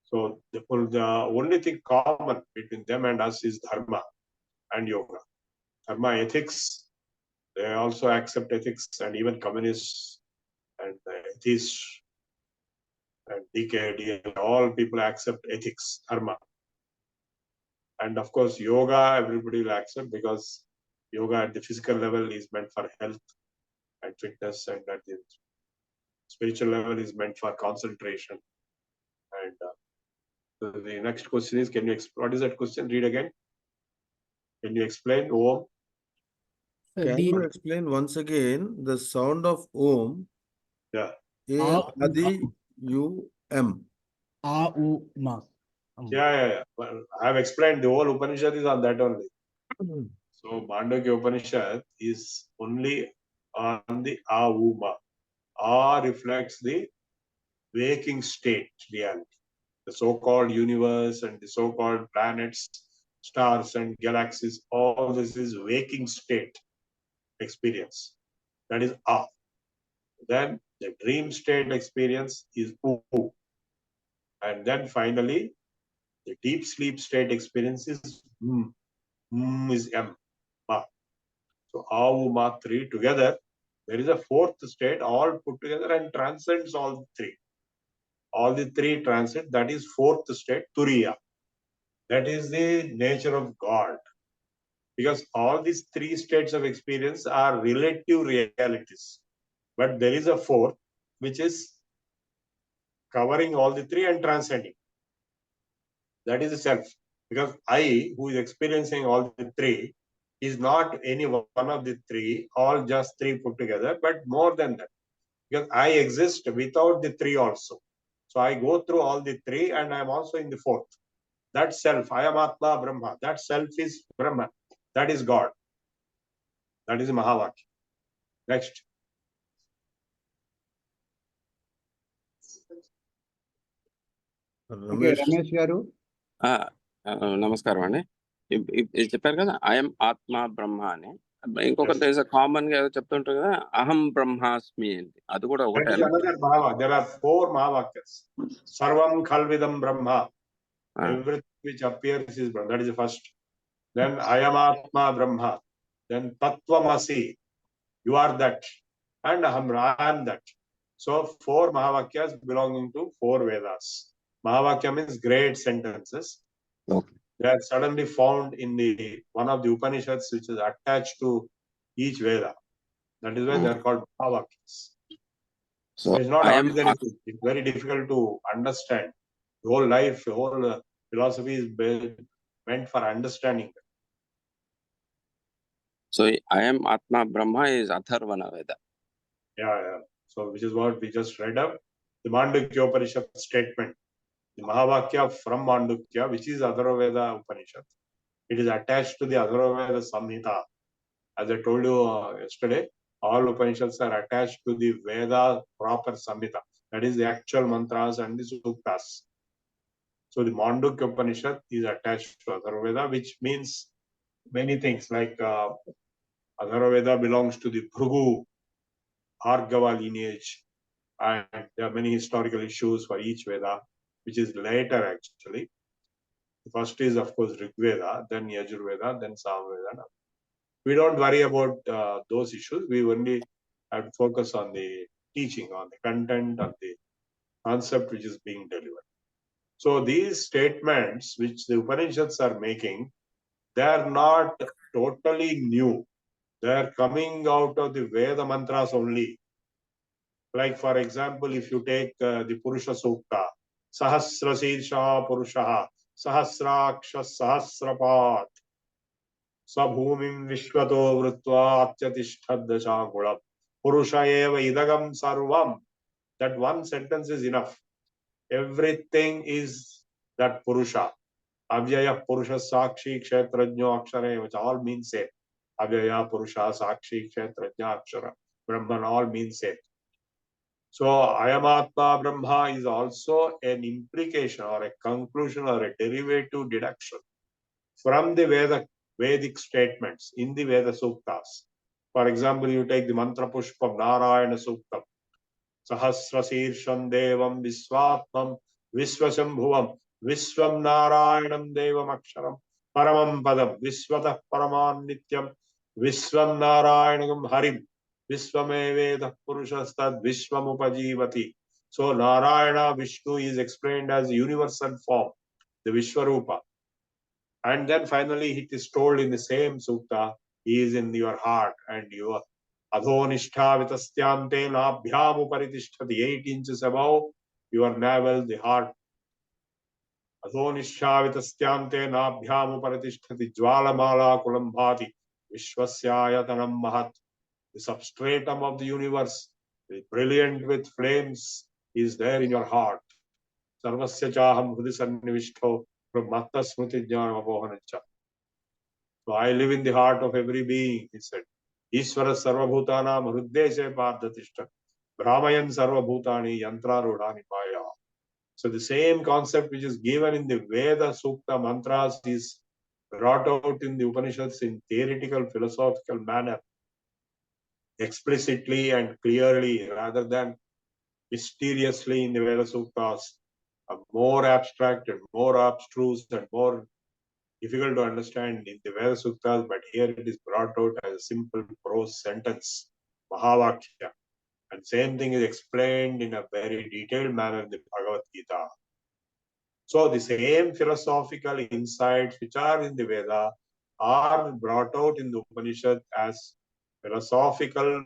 D: So the only thing common between them and us is dharma and yoga. Dharma, ethics, they also accept ethics, and even communists and atheists and DKD, all people accept ethics, dharma. And of course, yoga, everybody will accept because yoga at the physical level is meant for health and fitness, and at the spiritual level is meant for concentration. And so the next question is, can you what is that question? Read again. Can you explain Om?
B: Can you explain once again the sound of Om?
D: Yeah.
B: Adi U M.
E: A-U-Ma.
D: Yeah. Well, I have explained the whole Upanishad is on that only. So Mandukya Upanishad is only on the A-U-Ma. A reflects the waking state reality. The so-called universe and the so-called planets, stars and galaxies, all this is waking state experience. That is A. Then the dream state experience is U. And then finally, the deep sleep state experience is M. M is M. Ma. So A, U, Ma, 3 together. There is a fourth state all put together and transcends all three. All the three transcend. That is fourth state, Turiya. That is the nature of God. Because all these three states of experience are relative realities. But there is a fourth, which is covering all the three and transcending. That is the self. Because I, who is experiencing all the three, is not any one of the three, all just three put together, but more than that. Because I exist without the three also. So I go through all the three and I am also in the fourth. That self, I am Atma Brahma. That self is Brahma. That is God. That is Mahavakya. Next.
A: Okay, Ramesh Garu.
F: నమస్కారం అండి. ఇది చెప్పారు కదా, I'm ఆత్మ బ్రహ్మ అని. ఇంకొకటి common గా చెప్తుంటారు కదా, అహం బ్రహ్మాస్మి అని. అది కూడా ఒకటే.
D: There are 4 Mahavakyas. Sarvam Khalvidam Brahma. Everything which appears is Brahma. That is the first. Then I am Atma Brahma. Then Tattvamasi. You are that. And Aham, I am that. So 4 Mahavakyas belonging to 4 Vedas. Mahavakya means great sentences.
F: Okay.
D: They are suddenly found in one of the Upanishads which is attached to each Veda. That is why they are called Mahavakyas. So it's not ordinary. It's very difficult to understand. The whole life, the whole philosophy is meant for understanding.
F: So I am Atma Brahma is Atharvana Veda.
D: Yeah. So which is what we just read up. The Mandukya Upanishad statement. The Mahavakya from Mandukya, which is Atharvaveda Upanishad. It is attached to the Atharvaveda Samhita. As I told you yesterday, all Upanishads are attached to the Veda proper Samhita. That is the actual mantras and the suktas. So the Mandukya Upanishad is attached to Atharvaveda, which means many things. Like Atharvaveda belongs to the Prabhu, Bhargava lineage. And there are many historical issues for each Veda, which is later actually. The first is, of course, Rig Veda, then Yajurveda, then Samveda. We don't worry about those issues. We only have to focus on the teaching, on the content, on the concept which is being delivered. So these statements which the Upanishads are making, they are not totally new. They are coming out of the Veda mantras only. Like, for example, if you take the Purusha Sukta, Sahasra Sirsha Purushaha, Sahasraksha Sahasrapat, Sabhumim Vishwato Vrutva Atyatishthadasha Gulam, Purusha Eva Idagam Sarvam. That one sentence is enough. Everything is that Purusha. Avyaya Purusha Sakshi Kshetrajna Akshara, which all means same. Avyaya Purusha Sakshi Kshetrajna Akshara. Brahman all means same. So, Ayamatma Brahma is also an implication or a conclusion or a derivative deduction from the Vedic statements in the Veda Suktas. For example, you take the Mantra Pushpam, Narayana Suktam, Sahasra Sirsham Devam Viswatmam Viswasambhuvam Viswam Narayanam Devam Aksharam Paramam Padam Viswatah Paraman Nityam Viswam Narayanam Harim Vishwameveda Purushastad Vishwamupajivati. So Narayana Vishnu is explained as universal form, the Vishwarupa. And then finally it is told in the same sukta, he is in your heart and your adhonishtha vitastyante nabhyam uparitishthati, 8 inches above your navel, the heart. Adhonishtha vitastyante nabhyam uparitishthati jwalamala kulambhati vishwasyayatanam mahat. The substratum of the universe, brilliant with flames, is there in your heart. Sarvasya chaham hrudi sannivishto brahmatta smriti jnana apohanancha. So I live in the heart of every being, he said. Ishvara sarvabhutanam hruddeshe pardhatishta brahmayan sarvabhutani yantrarudhani maya. So the same concept which is given in the Veda Sukta mantras is brought out in the Upanishads in theoretical, philosophical manner, explicitly and clearly, rather than mysteriously in the Veda Suktas, more abstract and more abstruse and more difficult to understand in the Veda Suktas, but here it is brought out as a simple prose sentence, Mahavakya. And same thing is explained in a very detailed manner in the Bhagavad Gita. So the same philosophical insights which are in the Veda are brought out in the Upanishad as philosophical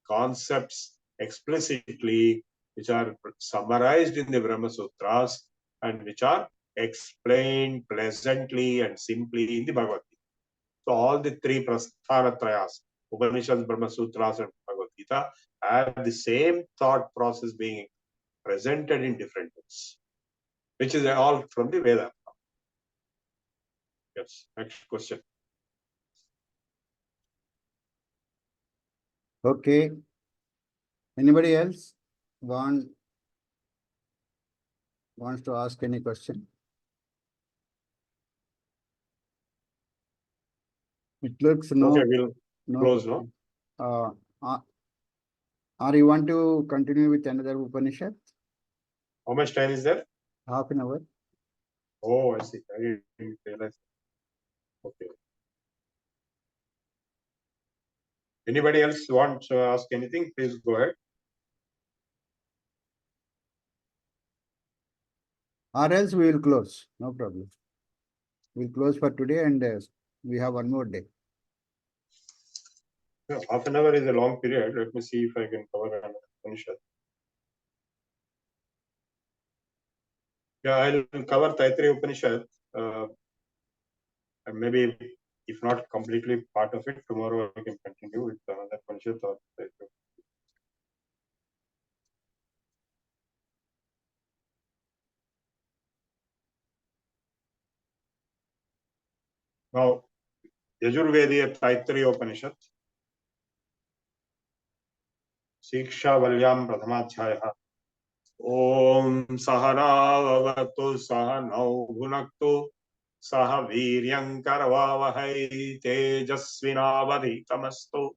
D: concepts explicitly, which are summarized in the Brahma Sutras and which are explained pleasantly and simply in the Bhagavad Gita. So all the three Prasthanatrayas, Upanishads, Brahma Sutras and Bhagavad Gita, have the same thought process being presented in different ways, which is all from the Veda. Yes, next question.
A: Okay. Anybody else wants to ask any question? It looks no.
D: Okay, we'll close now.
A: Or you want to continue with another Upanishad?
D: How much time is there?
A: Half an hour.
D: Oh, I see. I didn't realize. Okay. Anybody else want to ask anything? Please go ahead.
A: Or else we will close. No problem. We'll close for today and we have one more day.
D: Yeah, half an hour is a long period. Let me see if I can cover another Upanishad. Yeah, I'll cover Taittiriya Upanishad. And maybe if not completely part of it, tomorrow I can continue with another Upanishad or Taittiriya. Now, Yajurvediya Taittiriya Upanishad. Siksha Valyam Pradhamadhyaya. Om Sahanavavatu Sahanau Bhunaktu Saha Viryam Karavavahai Tejasvinavadhitamastu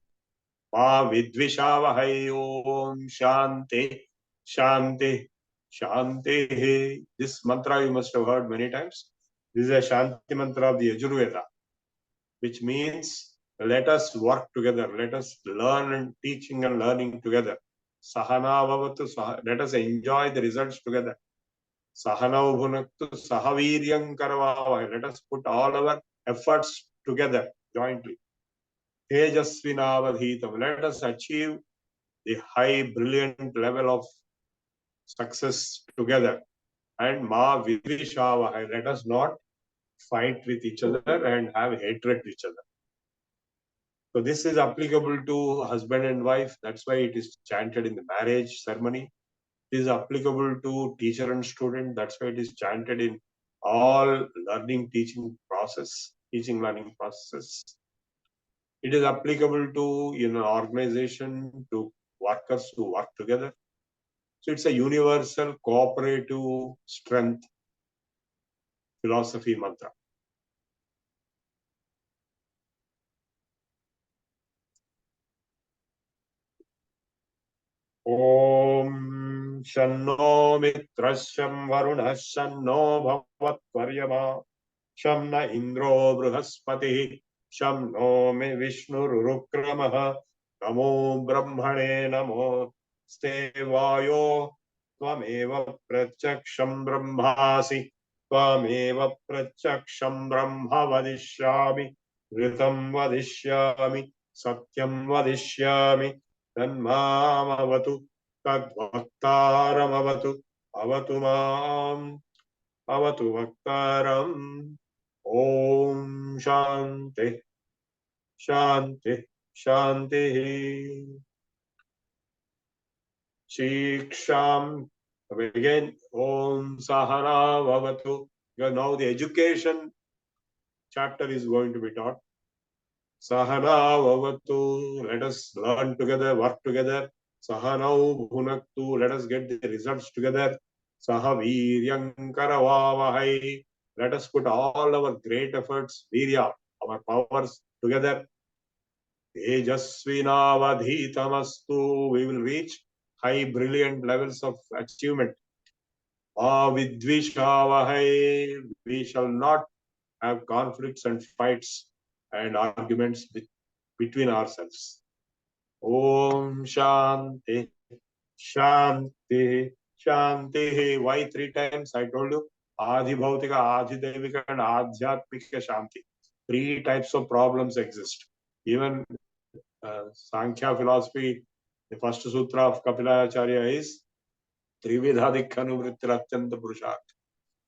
D: Ma Vidvishavahai. Om Shanti Shanti Shanti. This mantra you must have heard many times. This is a Shanti mantra of the Yajurveda, which means let us work together, let us learn and teaching and learning together. Sahana bhavatu, let us enjoy the results together. Sahana bhunaktu sahaviryam karavavai, let us put all our efforts together jointly. Tejasvinavadhitam, let us achieve the high brilliant level of success together. And ma vidvishavahai, let us not fight with each other and have hatred to each other. So this is applicable to husband and wife. That's why it is chanted in the marriage ceremony. It is applicable to teacher and student. That's why it is chanted in all learning, teaching process, teaching, learning processes. It is applicable to organization, to workers who work together. So it's a universal cooperative strength philosophy mantra. Om Shanno Mitrasham Varunah Shanno Bhavatvaryama Sham Na Indro Bruhaspati Sham No Me Vishnu Rukramaha Namo Brahmane Namo Stevayo Tvameva Pratyaksham Brahmasi त्वामेव प्रत्यक्षं ब्रह्म वदिष्यामि ऋतं वदिष्यामि सत्यं वदिष्यामि तन्मामवतु तद्वक्तारमवतु अवतु माम् अवतु वक्तारम् ॐ शान्ति शान्ति शान्तिः Shiksham. Again, Om Sahana Vavatu. Now the education chapter is going to be taught. Sahana Vavatu. Let us learn together, work together. Sahanau Bhunaktu. Let us get the results together. Sahaviryankaravavahai. Let us put all our great efforts, virya, our powers together. Tejasvinavadhitamastu. We will reach high, brilliant levels of achievement. Avidvishavahai. We shall not have conflicts and fights and arguments between ourselves. Om Shanti Shanti Shanti. Why 3 times? I told you. Adi Bhautika, Adi Devika, and Adhyatmika Shanti. 3 types of problems exist. Even Sankhya philosophy, the first sutra of Kapilacharya is Trividhadikhanuvritiratyanta Purushartha.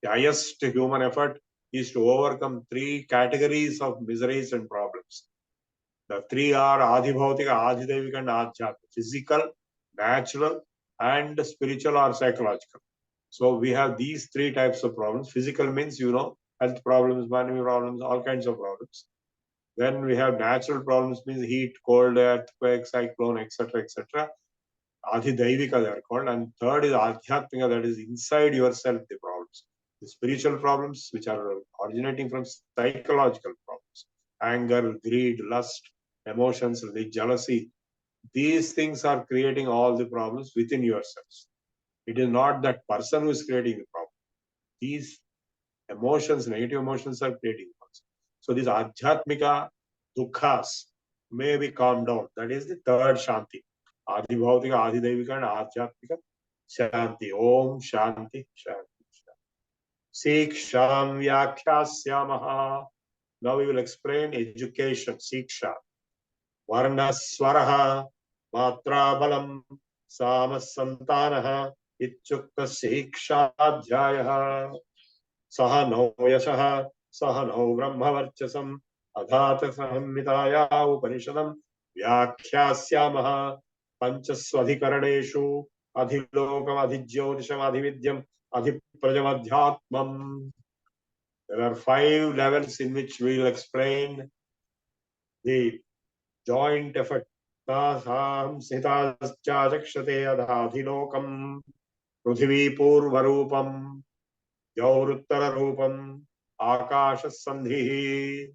D: The highest human effort is to overcome 3 categories of miseries and problems. The 3 are Adhibhautika, Adhidevika, and Adhyatmika. Physical, natural, and spiritual or psychological. So we have these 3 types of problems. Physical means, health problems, money problems, all kinds of problems. Then we have natural problems, means heat, cold, earthquake, cyclone, etc., etc. Adhidaivika they are called. And third is Adhyatmika, that is inside yourself the problems. The spiritual problems, which are originating from psychological problems. Anger, greed, lust, emotions, jealousy. These things are creating all the problems within yourselves. It is not that person who is creating the problem. These emotions, negative emotions are creating problems. So these Adhyatmika dukkhas may be calmed down. That is the third Shanti. Adhibhautika, Adhidevika, and Adhyatmika Shanti. Om Shanti Shanti. Siksham Vyakhyasyaamaha. Now we will explain education, Siksha. Varna Swaraha, Matra Balam, Samasantanaha, Ichukta Siksha Adhyayaha. Sahano Yashaha, Sahano Brahmavarchasam, Adhata Samhitaya Upanishadam, Vyakhyasyaamaha, Panchaswadhikaraneshu, Adhilokam, Adhijyotisham, Adhividyam, Adhiprajamadhyatmam. There are 5 levels in which we will explain the joint effort. Tasam sitaschajakshate adhadhilokam, Prithvi Purvarupam, Yauruttara Rupam, Akasha Sandhi.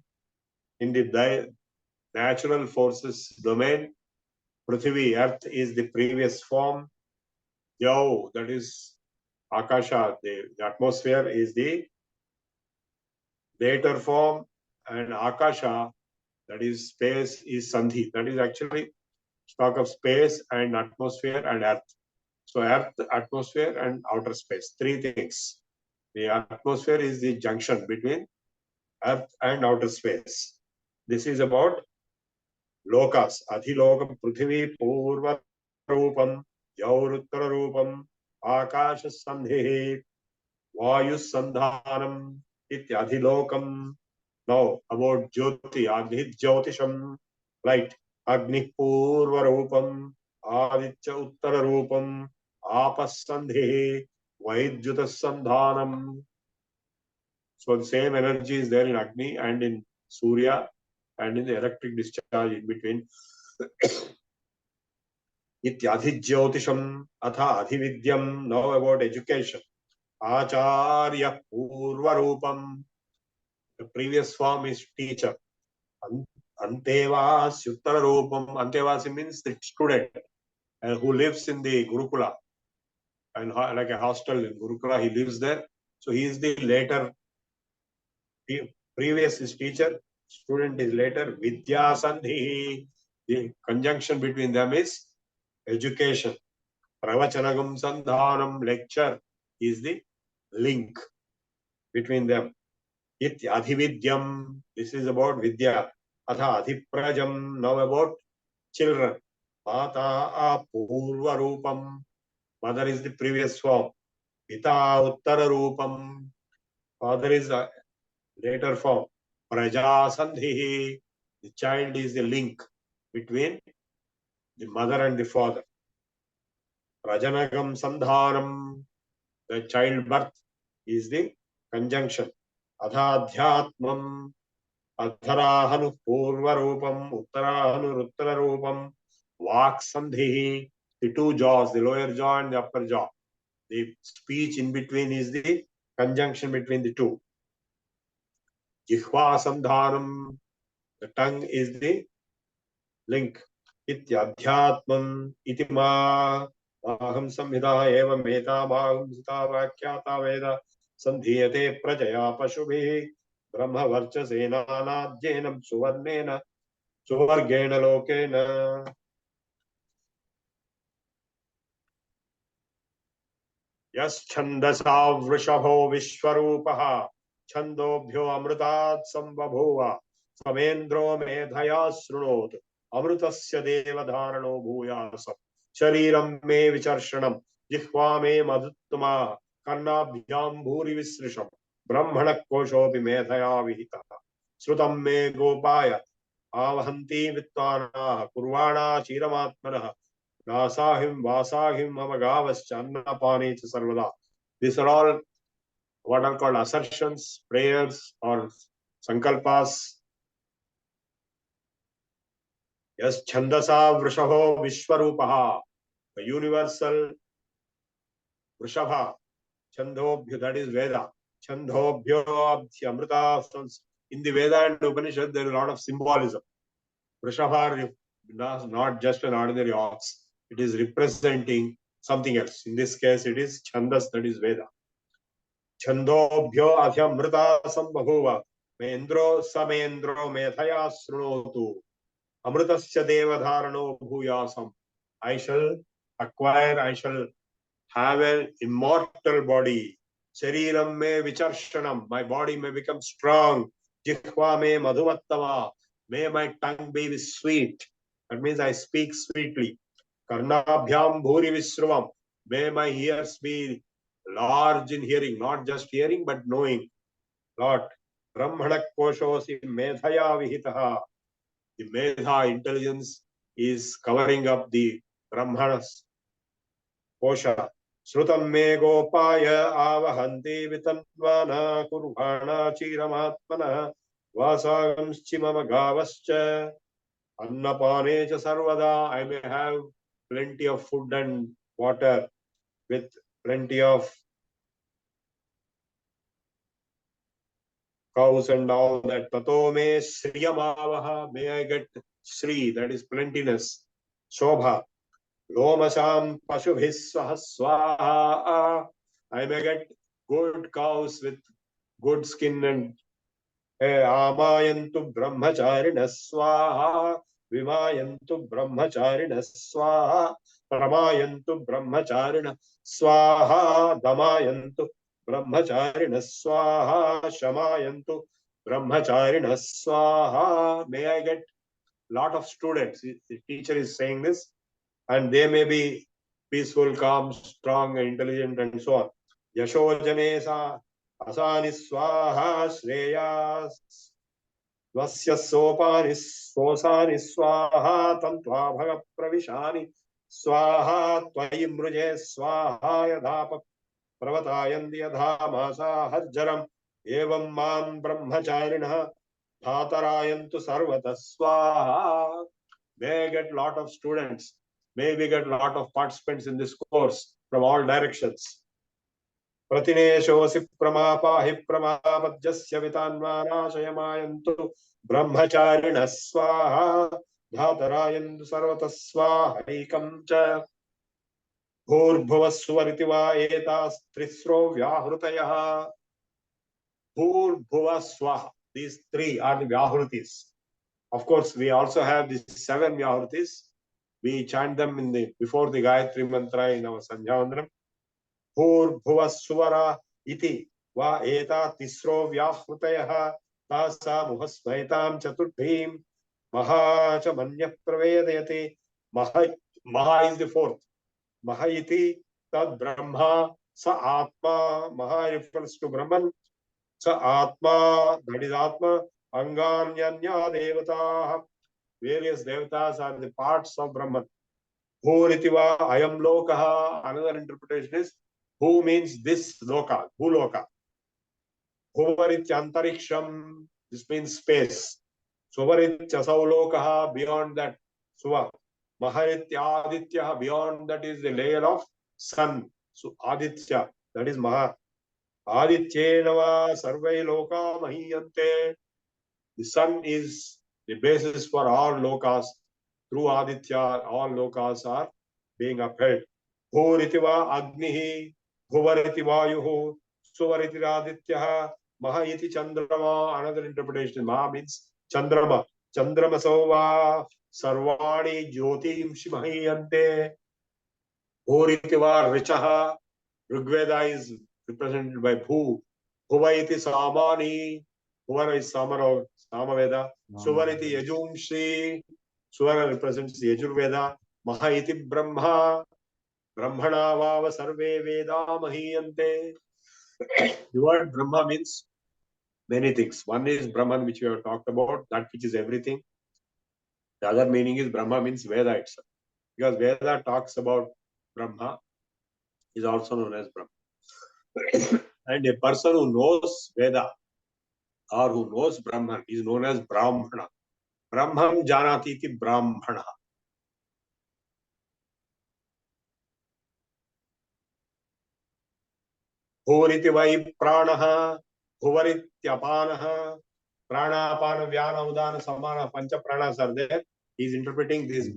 D: In the natural forces domain, Prithvi, earth, is the previous form. Yau, that is Akasha, the atmosphere, is the later form. And Akasha, that is space, is Sandhi. That is actually talk of space and atmosphere and earth. So earth, atmosphere, and outer space. 3 things. The atmosphere is the junction between earth and outer space. This is about lokas. Adhilokam Prithvi Purva Rupam, Yauruttara Rupam, Akasha Sandhi, Vayu Sandhanam, Ityadhilokam. Now about Jyoti, Adhit Jyotisham, light. Agni Purva Rupam, Aditya Uttara Rupam, Apas Sandhi, Vaidjuta Sandhanam. So the same energy is there in Agni and in Surya and in the electric discharge in between. Ityadhijyotisham atha adhividyam. Now about education. Acharya Purvarupam. The previous form is teacher. Antevasi Uttara Rupam. Antevasi means the student who lives in the Gurukula. And like a hostel in Gurukula, he lives there. So he is the later. Previous is teacher, student is later. Vidya Sandhi. The conjunction between them is education. Pravachanagam Sandhanam, lecture, is the link. between them. It adhividyam, this is about vidya. Atha adhiprajam, now about children. Mata purva rupam, mother is the previous form. Pita uttara rupam, father is a later form. Praja sandhi, the child is the link between the mother and the father. Prajanagam sandhanam, the childbirth is the conjunction. Adhadhyatmam, adharahanu purvarupam, uttarahanu ruttararupam, vak sandhi, the two jaws, the lower jaw and the upper jaw. The speech in between is the conjunction between the two. Jihva sandhanam, the tongue is the link. Ityadhyatmam itima aham samhita evam meta maham sita vakyata veda sandhiyate prajaya pashubhi brahma varchasena nadyenam suvarnena suvargena lokena. Yas chandasa vrishabho vishwarupah chandobhyo amrutat sambabhuva samendro medhaya srunot amrutasya devadharano bhuyasam shariram me vicharshanam jihva me madhuttama karnabhyam bhuri visrisham brahmana koshopi medhaya vihita srutam me gopaya avahanti vittvanah kurvana chiramatmanah Nasahim, Vasahim, Amagavas, Sarvada. These are all what are called assertions, prayers, or sankalpas. Yes, Chandasa Vrishabho Vishwarupaha, the universal Vrishabha, Chandobhyo, that is Veda. Chandobhyo Amrita. In the Veda and Upanishad, there is a lot of symbolism. Vrishabha is not just an ordinary ox. It is representing something else. In this case, it is Chandas, that is Veda. Chandobhyo adhyamrita sambhavuva mendro samendro methaya srunotu amritasya devadharano bhuyasam. I shall acquire, I shall have an immortal body. Shariram me vicharshanam, my body may become strong. Jihva me madhuvattama, may my tongue be sweet. That means I speak sweetly. Karnabhyam bhuri visruvam, may my ears be large in hearing, not just hearing but knowing. Lord, Brahmana koshosi medhaya vihitaha. The medha, intelligence, is covering up the Brahmanas kosha. Srutam me gopaya avahanti vitanvana kurvana chiramatmana vasagam chimama gavascha annapane cha sarvada. I may have plenty of food and water with plenty of cows and all that. Tato me sriyamavaha, may I get Sri, that is plentiness. Shobha. Lomasham pashubhis swaha. I may get good cows with good skin and amayantu brahmacharina swaha. Vimayantu brahmacharina swaha. Pramayantu brahmacharina swaha. Damayantu brahmacharina swaha. Shamayantu brahmacharina swaha. May I get lot of students. The teacher is saying this, and they may be peaceful, calm, strong, intelligent, and so on. Yashojanesa asani swaha shreyas vasya sopani sosani swaha tantva bhaga pravishani swaha tvayi mruje swaha yadhapa pravatayanti yadhamasa harjaram evam mam brahmacharinah dhatarayantu sarvata swaha. May get lot of students. May we get lot of participants in this course from all directions. Pratineshosi pramapahi pramapadjasya vitanvanashayamayantu brahmacharina swaha dhatarayantu sarvata swaha ekam cha bhurbhuvaswariti va etas trisro vyahrutayaha. Bhurbhuvaswaha. These three are the vyahrutis. Of course, we also have these 7 vyahrutis. We chant them in the before the Gayatri mantra in our Sandhyavandram. Bhur Bhuva Suvara Iti. va eta tisro vyahritayah tasa muhasvaitam chaturdhim maha cha manya pravedayate. Maha is the fourth. Maha iti tad brahma sa atma. Maha refers to Brahman. Sa atma, that is atma. Anganyanya devata. Various devatas are the parts of Brahman. Bhuritiva ayam lokaha. Another interpretation is who means this loka, bhuloka. Bhuvarityantariksham. This means space. Suvarityasav lokaha. Beyond that, Suva. Maharitya beyond that is the layer of sun. So Aditya, that is Maha. Adityenava sarvai loka mahiyante. The sun is the basis for all lokas. Through Aditya, all lokas are being upheld. Bhuritiva agnihi, bhuvariti suvaritiraditya, maha iti chandrama. Another interpretation, maha means chandrama. Chandrama sova sarvani jyotim shimahiyante. Bhuritiva richaha. Rigveda is represented by Bhu. Bhuva iti samani. Bhuvara is Samaveda. Suvariti yajumshi. Suvara represents the Yajurveda. Maha iti Brahma. Brahmana vava sarve veda mahiyante. The word Brahma means many things. One is Brahman, which we have talked about, that which is everything. The other meaning is Brahma means Veda itself. Because Veda talks about Brahma, is also known as Brahma. And a person who knows Veda or who knows Brahman is known as Brahmana. Brahmam janati iti Brahmana. Bhuvariti vai pranaha, bhuvarityapanaha, pranapana, vyana, udana, samana, pancha pranas are there. He is interpreting these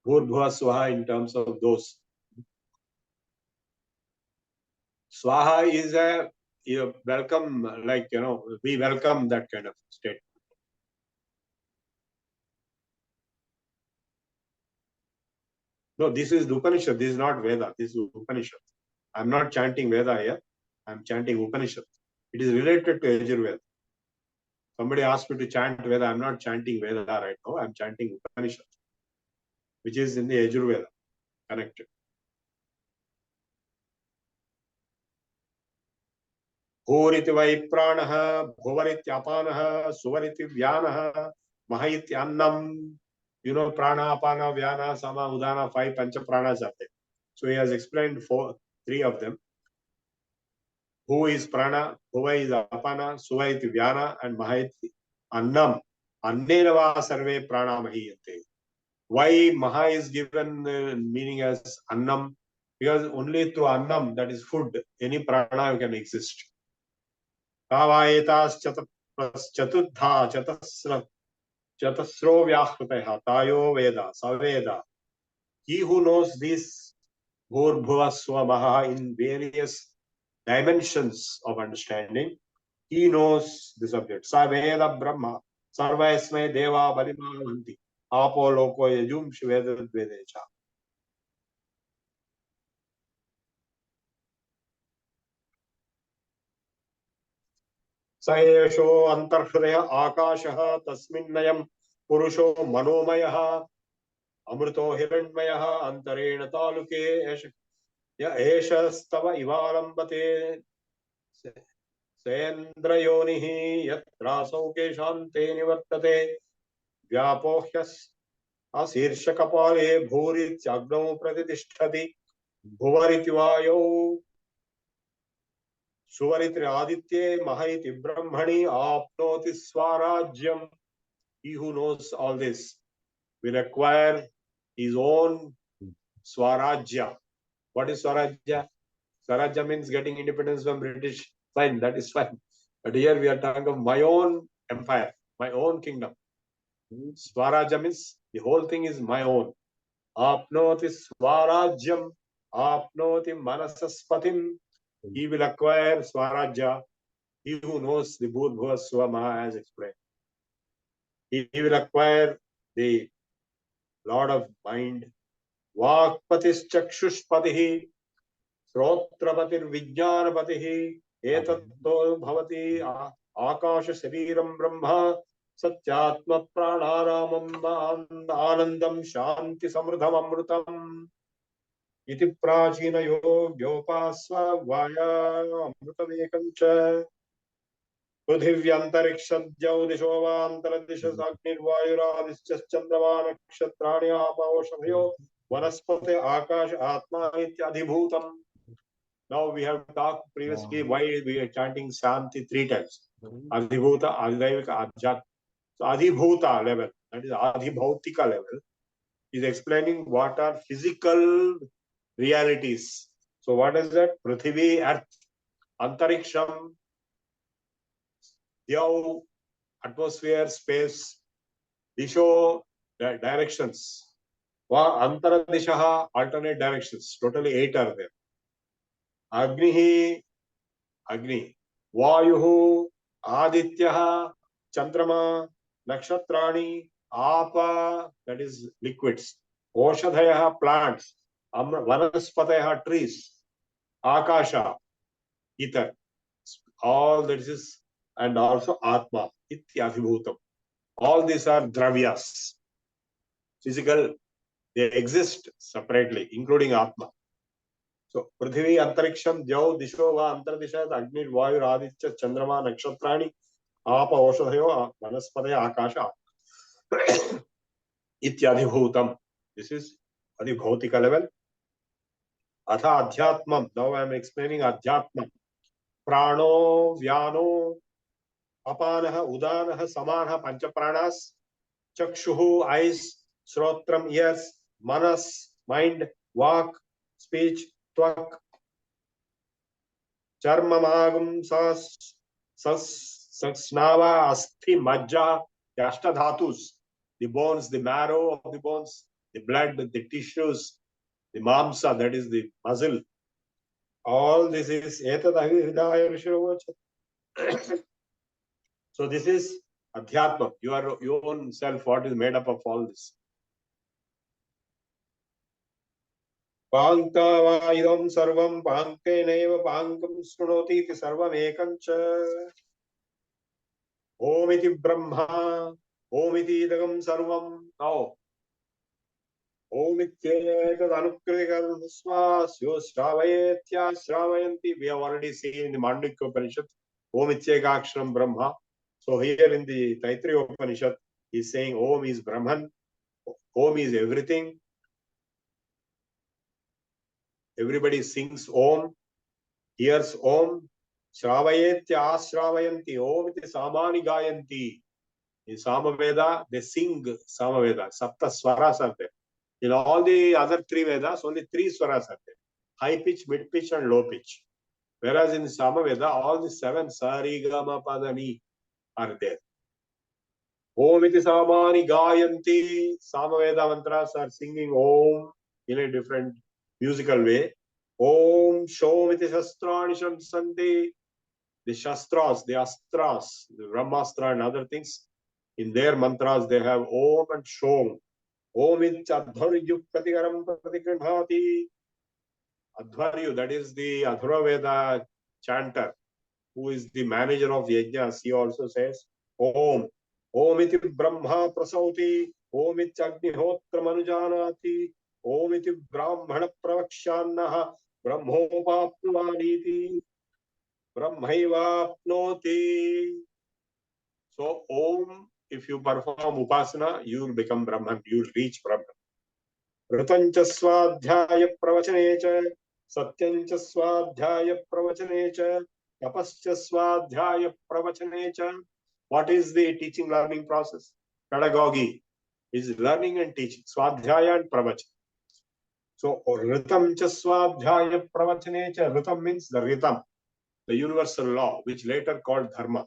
D: bhurbhuva swaha in terms of those. Swaha is a welcome, like, we welcome that kind of state. No, this is Upanishad. This is not Veda. This is Upanishad. I am not chanting Veda here. I am chanting Upanishad. It is related to Yajurveda. Somebody asked me to chant Veda. I am not chanting Veda right now. I am chanting Upanishad, which is in the Yajurveda, connected. Bhuriti vai pranaha, bhuvariti apanaha, suvariti vyanaha, mahiti annam. You know, prana, apana, vyana, sama, udana, 5 pancha pranas are there. So he has explained 3 of them. Who is prana, bhuva is apana, suva iti vyana, and mahiti annam. Annenava sarve prana mahiyate. Why Maha is given meaning as annam? Because only through annam, that is food, any prana can exist. Tavayetas chatudha chatasro vyahritaya tayo veda saveda. He who knows this bhurbhuva swamaha in various dimensions of understanding, he knows the subject. Saveda Brahma, sarvaesme deva balimavanti, apo loko yajum shiveda vedecha. Sayesho antarhridaya akashaha tasminnayam purusho manomayaha amruto hiranymayaha antarena taluke esha stava ivalambate Sendrayonihi yatrasau keshante nivartate vyapohyas asirshakapale bhurityagno pratitishthati bhuvariti vayo suvaritri aditye mahiti brahmani apnoti swarajyam. He who knows all this will acquire his own swarajya. What is swarajya? Swarajya means getting independence from British. Fine, that is fine. But here we are talking of my own empire, my own kingdom. Swarajya means the whole thing is my own. Apnoti swarajyam, apnoti manasaspatim. He will acquire swarajya. He who knows the Bhurbhuva Swamaha as explained. He will acquire the Lord of Mind. Vakpatis chakshushpatihi, Srotrapatir vijnanapatihi, etatto bhavati akasha shariram brahma satyatma pranaramam anandam shanti samruddham amrutam iti prachina yogyopasva vaya amrutamekam cha पृथिव्यन्तरिक्षद्यौ दिशो वान्तरदिशसाग्निर्वायुरादिश्च चन्द्रमा नक्षत्राणि आपोषधयो वनस्पति आकाश आत्मा इत्याधिभूतम्. Now we have talked previously why we are chanting Shanti 3 times. Adhibhuta, Adhaivika, Adhyat. So Adhibhuta level, that is Adhibhautika level, is explaining what are physical realities. So what is that? Prithvi, Earth, Antariksham, Dhyau, atmosphere, space, Disho, directions. Antara Dishaha, alternate directions. Totally 8 are there. Agnihi, Agni. Vayuhu, Adityaha, Chandrama, Nakshatrani, Apa, that is liquids. Oshadhayaha, plants. Vanaspatayaha, trees. Akasha, ether. All this is, and also Atma, Ityadhibhutam. All these are dravyas, physical, they exist separately, including Atma. So, Prithvi, Antariksham, Dhyau, Disho, Va, Antardisha, Agni, Vayu, Aditya, Chandrama, Nakshatrani, Apa, Oshadhayo, Vanaspataya, Akasha, Ityadhibhutam. This is Adhibhautika level. Atha Adhyatmam. Now I am explaining Adhyatmam. Prano, Vyano, Apanaha, Udanaha, Samanaha, Panchapranas. Chakshuhu, eyes, Shrotram, ears, Manas, mind, Vak, speech, Tvak, Charmamagam, Sasnava, Asti, Majja, the Ashtadhatus, the bones, the marrow of the bones, the blood, the tissues, the Mamsa, that is the muscle. All this is Etadavidaya Rishiravacha. So this is Adhyatma, your own self, what is made up of all this. Pankta va idam sarvam panke neva pankam srunoti iti sarvam ekam cha. Om iti brahma, om iti idagam sarvam. Now, om ityetad anukritikam svasyo shravayetya shravayanti. We have already seen in the Mandukya Upanishad, om ityekaksharam brahma. So here in the Taittiriya Upanishad, he is saying om is Brahman, om is everything. Everybody sings om, hears om, shravayetya ashravayanti, om iti samani gayanti. In Samaveda, they sing Samaveda, Sapta Swaras are there. In all the other 3 Vedas, only 3 Swaras are there. High pitch, mid pitch and low pitch. Whereas in Samaveda, all the 7 Sarigama Padani are there. Om iti samani gayanti. Samaveda mantras are singing om in a different musical way. Om Shom iti shastrani shansanti. The shastras, the astras, the Brahmastra and other things, in their mantras they have Om and Shom. Om ityadhvaryu pratikaram pratikrinhati. Adhvaryu, that is the Adhura Veda chanter, who is the manager of Yajnas. He also says Om. Om iti Brahma prasauti. Om ityagnihotra manujanati. Om iti Brahmana pravakshannaha. Brahmopapnuvaniti. Brahmaivapnoti. So, Om, if you perform Upasana, you will become Brahman, you will reach Brahman. Ritancha swadhyaya pravachane satyancha swadhyaya pravachane tapascha swadhyaya pravachane. What is the teaching learning process? Pedagogy is learning and teaching, swadhyaya and pravachana. So, Ritam cha swadhyaya pravachane. Ritam means the rhythm, the universal law, which later called dharma.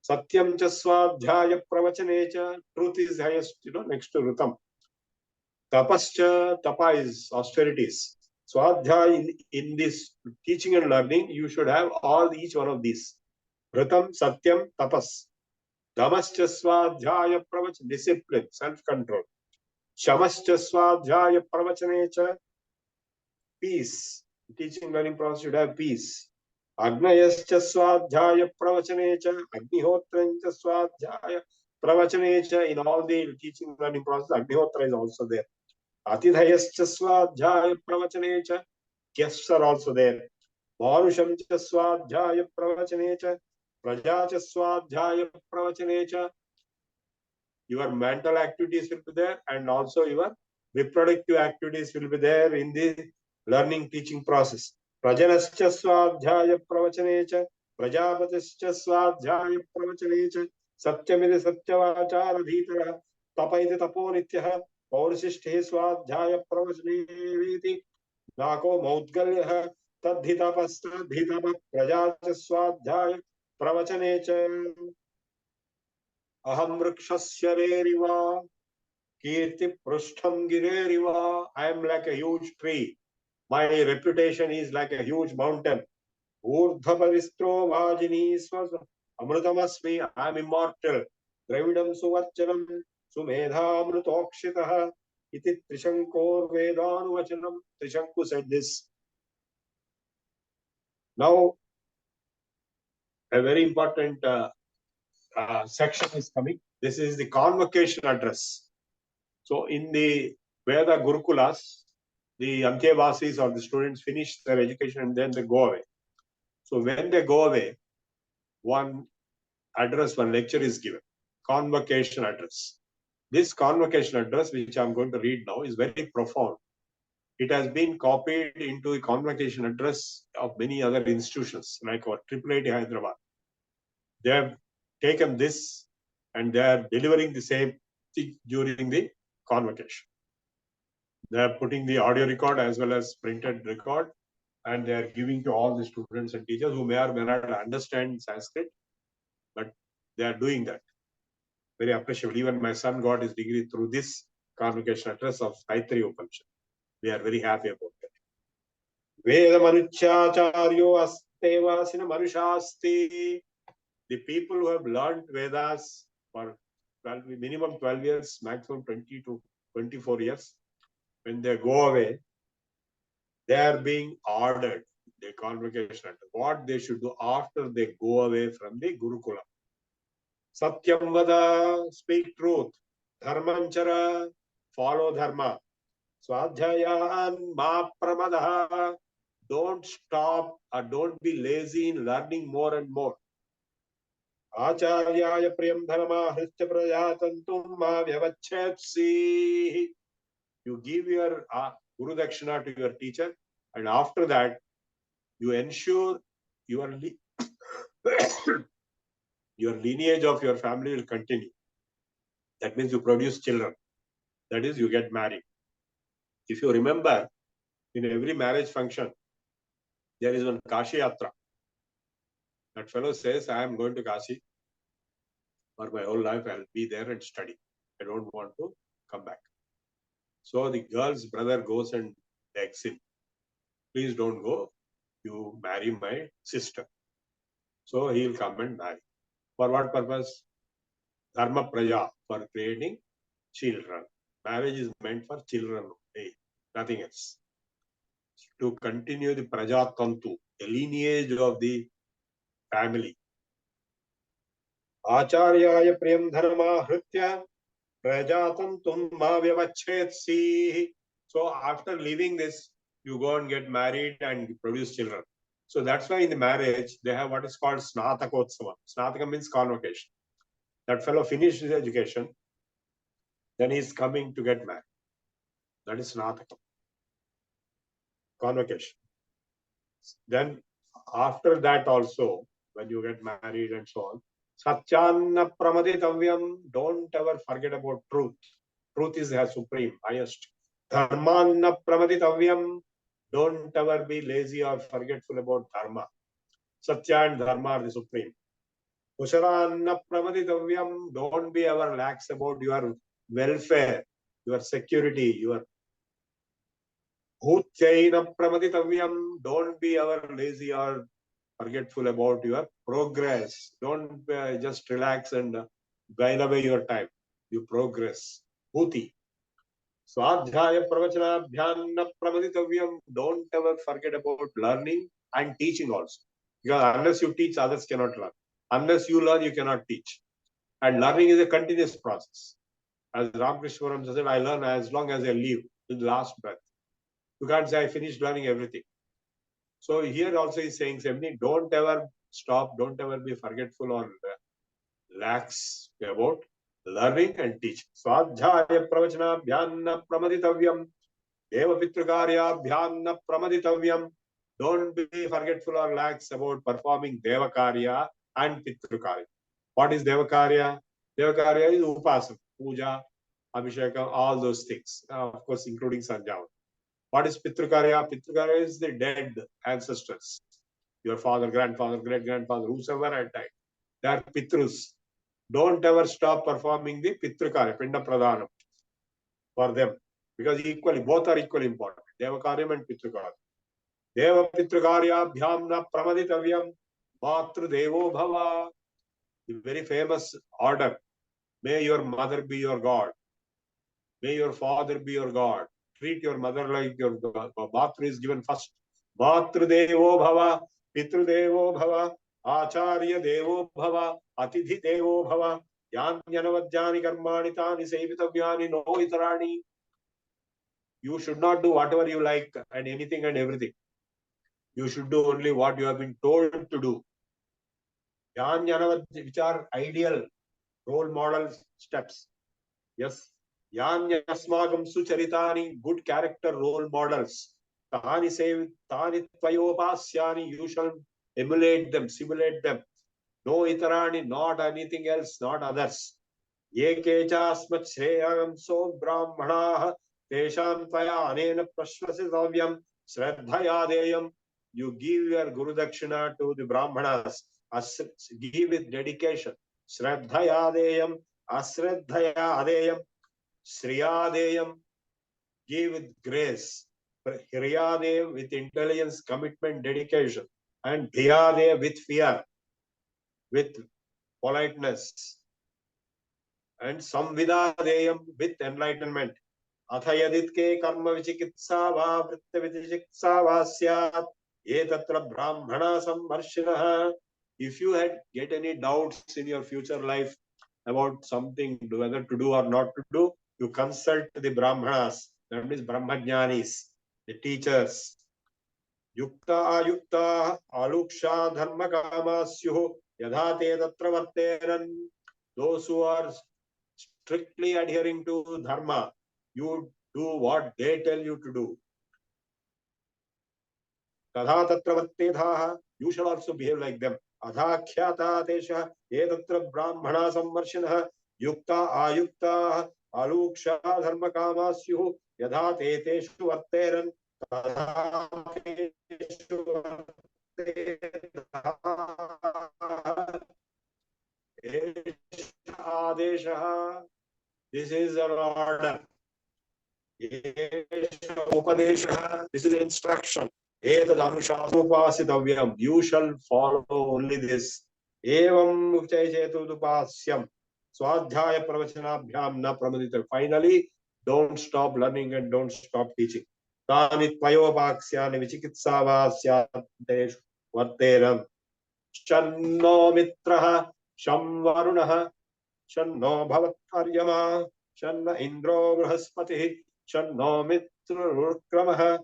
D: Satyam cha swadhyaya pravachane cha. Truth is highest, next to Ritam. Tapascha, tapa is austerities. Swadhyaya, in this teaching and learning, you should have each one of these. Ritam, Satyam, Tapas. Dhamascha swadhyaya pravachane, discipline, self-control. Shamascha swadhyaya pravachane cha. Peace. Teaching learning process should have peace. Agnayascha swadhyaya pravachaneccha Agnihotrancha swadhyaya pravachaneccha. In all the teaching learning process, Agnihotra is also there. Atidhayascha swadhyaya pravachaneccha. Guests are also there. Manusham cha swadhyaya pravachaneccha Praja cha swadhyaya pravachaneccha. Your mental activities will be there, and also your reproductive activities will be there in the learning teaching process. Prajanascha swadhyaya pravachaneccha Prajapatischa swadhyaya pravachaneccha Satyamiti satyavachara tapaiti tapo nityah Paurishishte swadhyaya pravachaneviti Nako maudgalyah tadhitapastadhitapa Prajacha swadhyaya pravachaneccha Aham vrikshasya reriva kirti prustham gireriva. I am like a huge tree. My reputation is like a huge mountain. Urdhva paristro vajini swasa amrutamasmi. I am immortal. Dravidam suvachanam sumedha amrutokshitah. Iti Trishankor Vedanuvachanam. Trishanku said this. Now, a very important section is coming. This is the convocation address. So in the Veda Gurukulas, the Antyavasis or the students finish their education and then they go away. So when they go away, one address, one lecture is given, convocation address. This convocation address, which I'm going to read now, is very profound. It has been copied into the convocation address of many other institutions, like our IIIT Hyderabad. They have taken this and they are delivering the same thing during the convocation. They are putting the audio record as well as printed record, and they are giving to all the students and teachers who may or may not understand Sanskrit, but they are doing that. Very appreciable. Even my son got his degree through this convocation address of Taittiriya Upanishad. We are very happy about that. Veda Manuchyacharyo Astevasina Manushasti. The people who have learned Vedas for minimum 12 years, maximum 20 to 24 years, when they go away, they are being ordered, the convocation, what they should do after they go away from the Gurukula. Satyam vada, speak truth. Dharmanchara, follow dharma. Swadhyayan ma pramadaha, don't stop or don't be lazy in learning more and more. Acharyaya priyam dharma hristya prajatantum ma vyavachetsi. You give your Guru Dakshina to your teacher, and after that, you ensure your your lineage of your family will continue. That means you produce children. That is, you get married. If you remember, in every marriage function, there is one Kashi Yatra. That fellow says, I am going to Kashi for my whole life. I will be there and study. I don't want to come back. So the girl's brother goes and begs him, please don't go. You marry my sister. So he will come and marry. For what purpose? Dharma Praja, for creating children. Marriage is meant for children only, nothing else. To continue the Praja Tantu, the lineage of the family. Acharyaya priyam dharma hritya prajatantum ma vyavachetsi. So after leaving this, you go and get married and produce children. So that's why in the marriage, they have what is called Snatakotsava. Snataka means convocation. That fellow finished his education, then he is coming to get married. That is Snataka. Convocation. Then after that also, when you get married and so on, Satyanna Pramaditavyam, don't ever forget about truth. Truth is the supreme, highest. Dharmanna Pramaditavyam, don't ever be lazy or forgetful about dharma. Satya and dharma are the supreme. Kusharanna Pramaditavyam, don't be ever lax about your welfare, your security, your Bhutyaina Pramaditavyam, don't be ever lazy or forgetful about your progress. Don't just relax and while away your time. You progress. Bhuti. Swadhyaya pravachanabhyanna pramaditavyam. Don't ever forget about learning and teaching also. Because unless you teach, others cannot learn. Unless you learn, you cannot teach. And learning is a continuous process. As Ramakrishna Paramhansa said, I learn as long as I live, to the last breath. You can't say I finished learning everything. So here also he's saying something, don't ever stop, don't ever be forgetful or lax about learning and teaching. Swadhyaya pravachanabhyanna pramaditavyam, deva pitrakarya pramaditavyam. Don't be forgetful or lax about performing deva karya and pitrakarya. What is deva karya? Deva karya is upasana, puja, abhishekam, all those things. Of course, including sanjavana. What is pitrakarya? Pitrakarya is the dead ancestors. Your father, grandfather, great-grandfather, whosoever had died. They are pitrus. Don't ever stop performing the pitrakarya, pinda pradhanam, for them. Because equally, both are equally important. Devakaryam and pitrakarya. Deva pitrakarya bhyamna pramaditavyam matru devo bhava. The very famous order. May your mother be your God. May your father be your God. Treat your mother like your God. Matru is given first. Matru devo bhava, pitru devo bhava, acharya devo bhava, atidhi devo bhava, yanyanavajjani karmani tani sevitavyani no itarani. You should not do whatever you like and anything and everything. You should do only what you have been told to do. Yanyanavajjani, which are ideal role model steps. Yes. Yanyasmagam sucharitani, good character role models. Tani tvayopasyani, you shall emulate them, simulate them. No itarani, not anything else, not others. Ye kechasmat shreyam so brahmanaha, tesham tvaya anena prashvasidavyam, shraddhayadeyam. You give your Guru Dakshina to the Brahmanas, give with dedication. Shraddhayadeyam, asraddhayadeyam. Shriyadeyam, give with grace. Hiryadeyam with intelligence, commitment, dedication. And Dhiyadeyam with fear, with politeness. And Samvidadeyam with enlightenment. Athayaditke karma vichikitsa va vritta vichikitsa va syat etatra brahmana sammarshinaha. If you get any doubts in your future life about something, whether to do or not to do, you consult the Brahmanas, that is Brahmajnanis, the teachers. Yukta ayukta aluksha dharma kamasyuh yadhate tatra varteran. Those who are strictly adhering to dharma, you do what they tell you to do. Tadha tatra vartedhaha, you shall also behave like them. Adhakhyata tesha etatra brahmana sammarshinaha yukta ayukta aluksha dharma kamasyuh yadha te teshu varteran tadha teshu vartedhaha adeshaha. This is our order. Upanishads, this is the instruction. You shall follow only this. Evam chetupasyam. Swadhyaya pravachanabhyam na pramadita. Finally, don't stop learning and don't stop teaching. Tani tvayopaksyani vichikitsavasyateshu varteram. Shanno mitraha sham varunaha shanno bhavattaryama shanna indro brahaspatihi shanno mitrurkramaha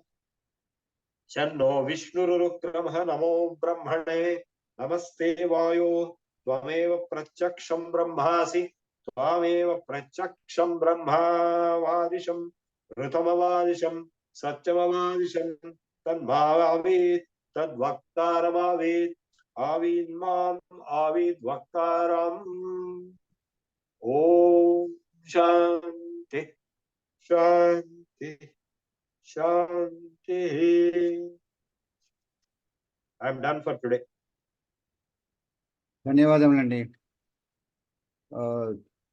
D: Shanno Vishnurukramah Namo Brahmane Namaste Vayo Tvameva Prachaksham Brahmasi Tvameva Prachaksham Brahma Vadisham Rutamavadisham Satyamavadisham Tanmavavid Tadvaktaramavid Avid Mam Avid Vaktaram Om Shanti Shanti Shanti. I'm done for today.
A: ధన్యవాదములండి.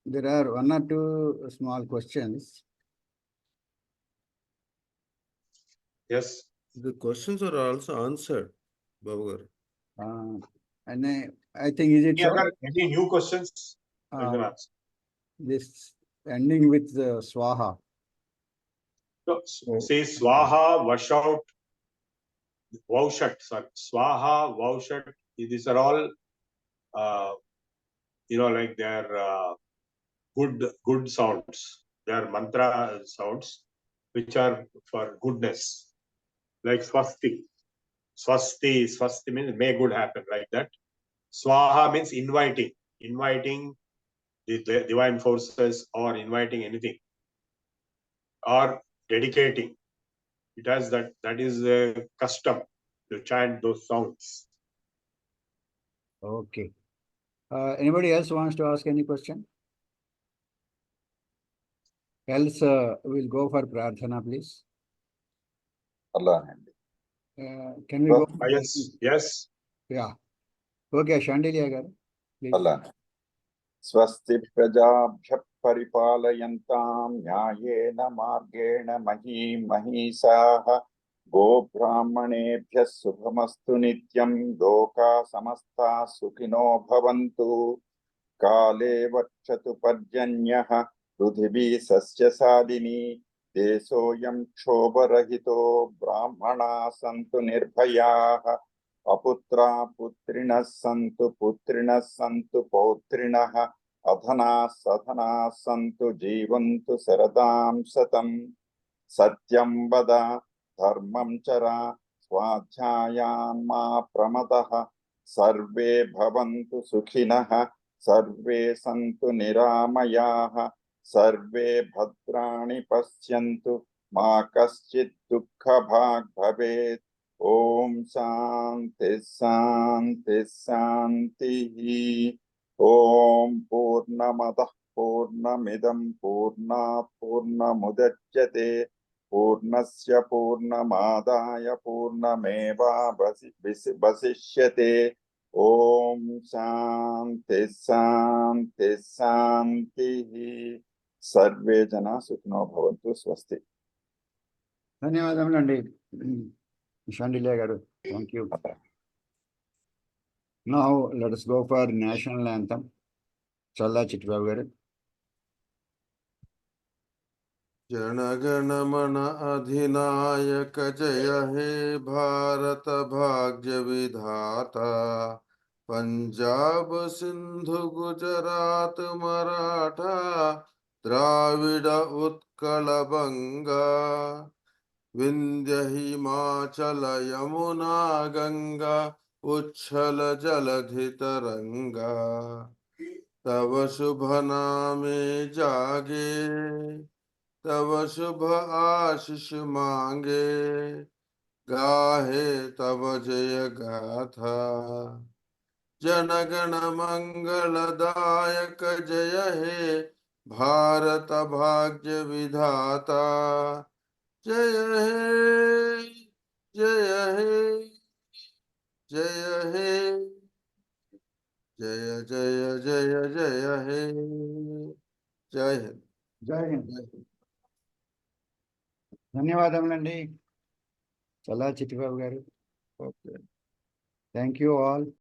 A: There are one or two small questions.
D: Yes.
B: The questions are also answered, Babu garu.
A: And I think, is it so?
D: Any new questions?
A: This ending with Swaha.
D: So, say Swaha, wash out. Vaushat, sorry, Swaha, Vaushat, these are all, like they're good sounds. They are mantra sounds, which are for goodness, like Swasti. Swasti means may good happen, like that. Swaha means inviting the divine forces, or inviting anything, or dedicating. It has that is a custom to chant those sounds.
A: Okay. Anybody else wants to ask any question? Else, we'll go for Prarthana, please.
C: అలానండి.
A: Can we go?
D: Yes.
A: Yeah. Okay, Shandilya garu, please.
C: అలానే. స్వస్తి ప్రజాభ్య పరిపాలయంతాం న్యాయేన మార్గేణ మహీమహీషాః గోబ్రాహ్మణేభ్యः శుభమస్తు నిత్యం లోకా సమస్తాః సుఖినో భవంతు కాలే వర్షతు పర్జన్యః పృథివీ సస్యశాలినీ దేశోऽयं క్షోభరహితో బ్రాహ్మణాः సంతు నిర్భయాः అపుత్రా పుత్రిణః సంతు పౌత్రిణః అధనాः సధనాः సంతు జీవంతు శరదాం శతం సత్యం వద ధర్మం చర స్వాధ్యాయాన్ మా ప్రమదః సర్వే భవంతు సుఖినః సర్వే సంతు నిరామయాః సర్వే భద్రాణి పశ్యంతు మా కశ్చిత్ దుఃఖభాగ్ భవేత్. ఓం శాంతి శాంతి శాంతి. ఓం పూర్ణమదః పూర్ణమిదం పూర్ణాత్ పూర్ణముదచ్యతే పూర్ణస్య పూర్ణమాదాయ పూర్ణమేవావశిష్యతే. ఓం శాంతి శాంతి శాంతి. సర్వే జనా సుఖినో భవంతు. స్వస్తి.
A: ధన్యవాదములండి Shandilya garu. Thank you. Now let us go for national anthem. Challa Chitbabu garu.
B: Jana Gana Mana अधिनायक जय हे भारत भाग्य विधाता पंजाब सिंधु गुजरात मराठा द्राविड उत्कल बंगा विंध्य हिमाचल यमुना गंगा उच्छल जलधि तरंगा तव शुभ नामे जागे तव शुभ आशीष मांगे गाहे तव जय गाथा जनगण मंगलदायक जय हे भारत भाग्य विधाता जय हे जय हे जय हे जय जय जय जय हे जय हिंद.
A: Jai Hind. ధన్యవాదములండి చల్లా చిట్టిబాబు గారు. Okay, thank you all.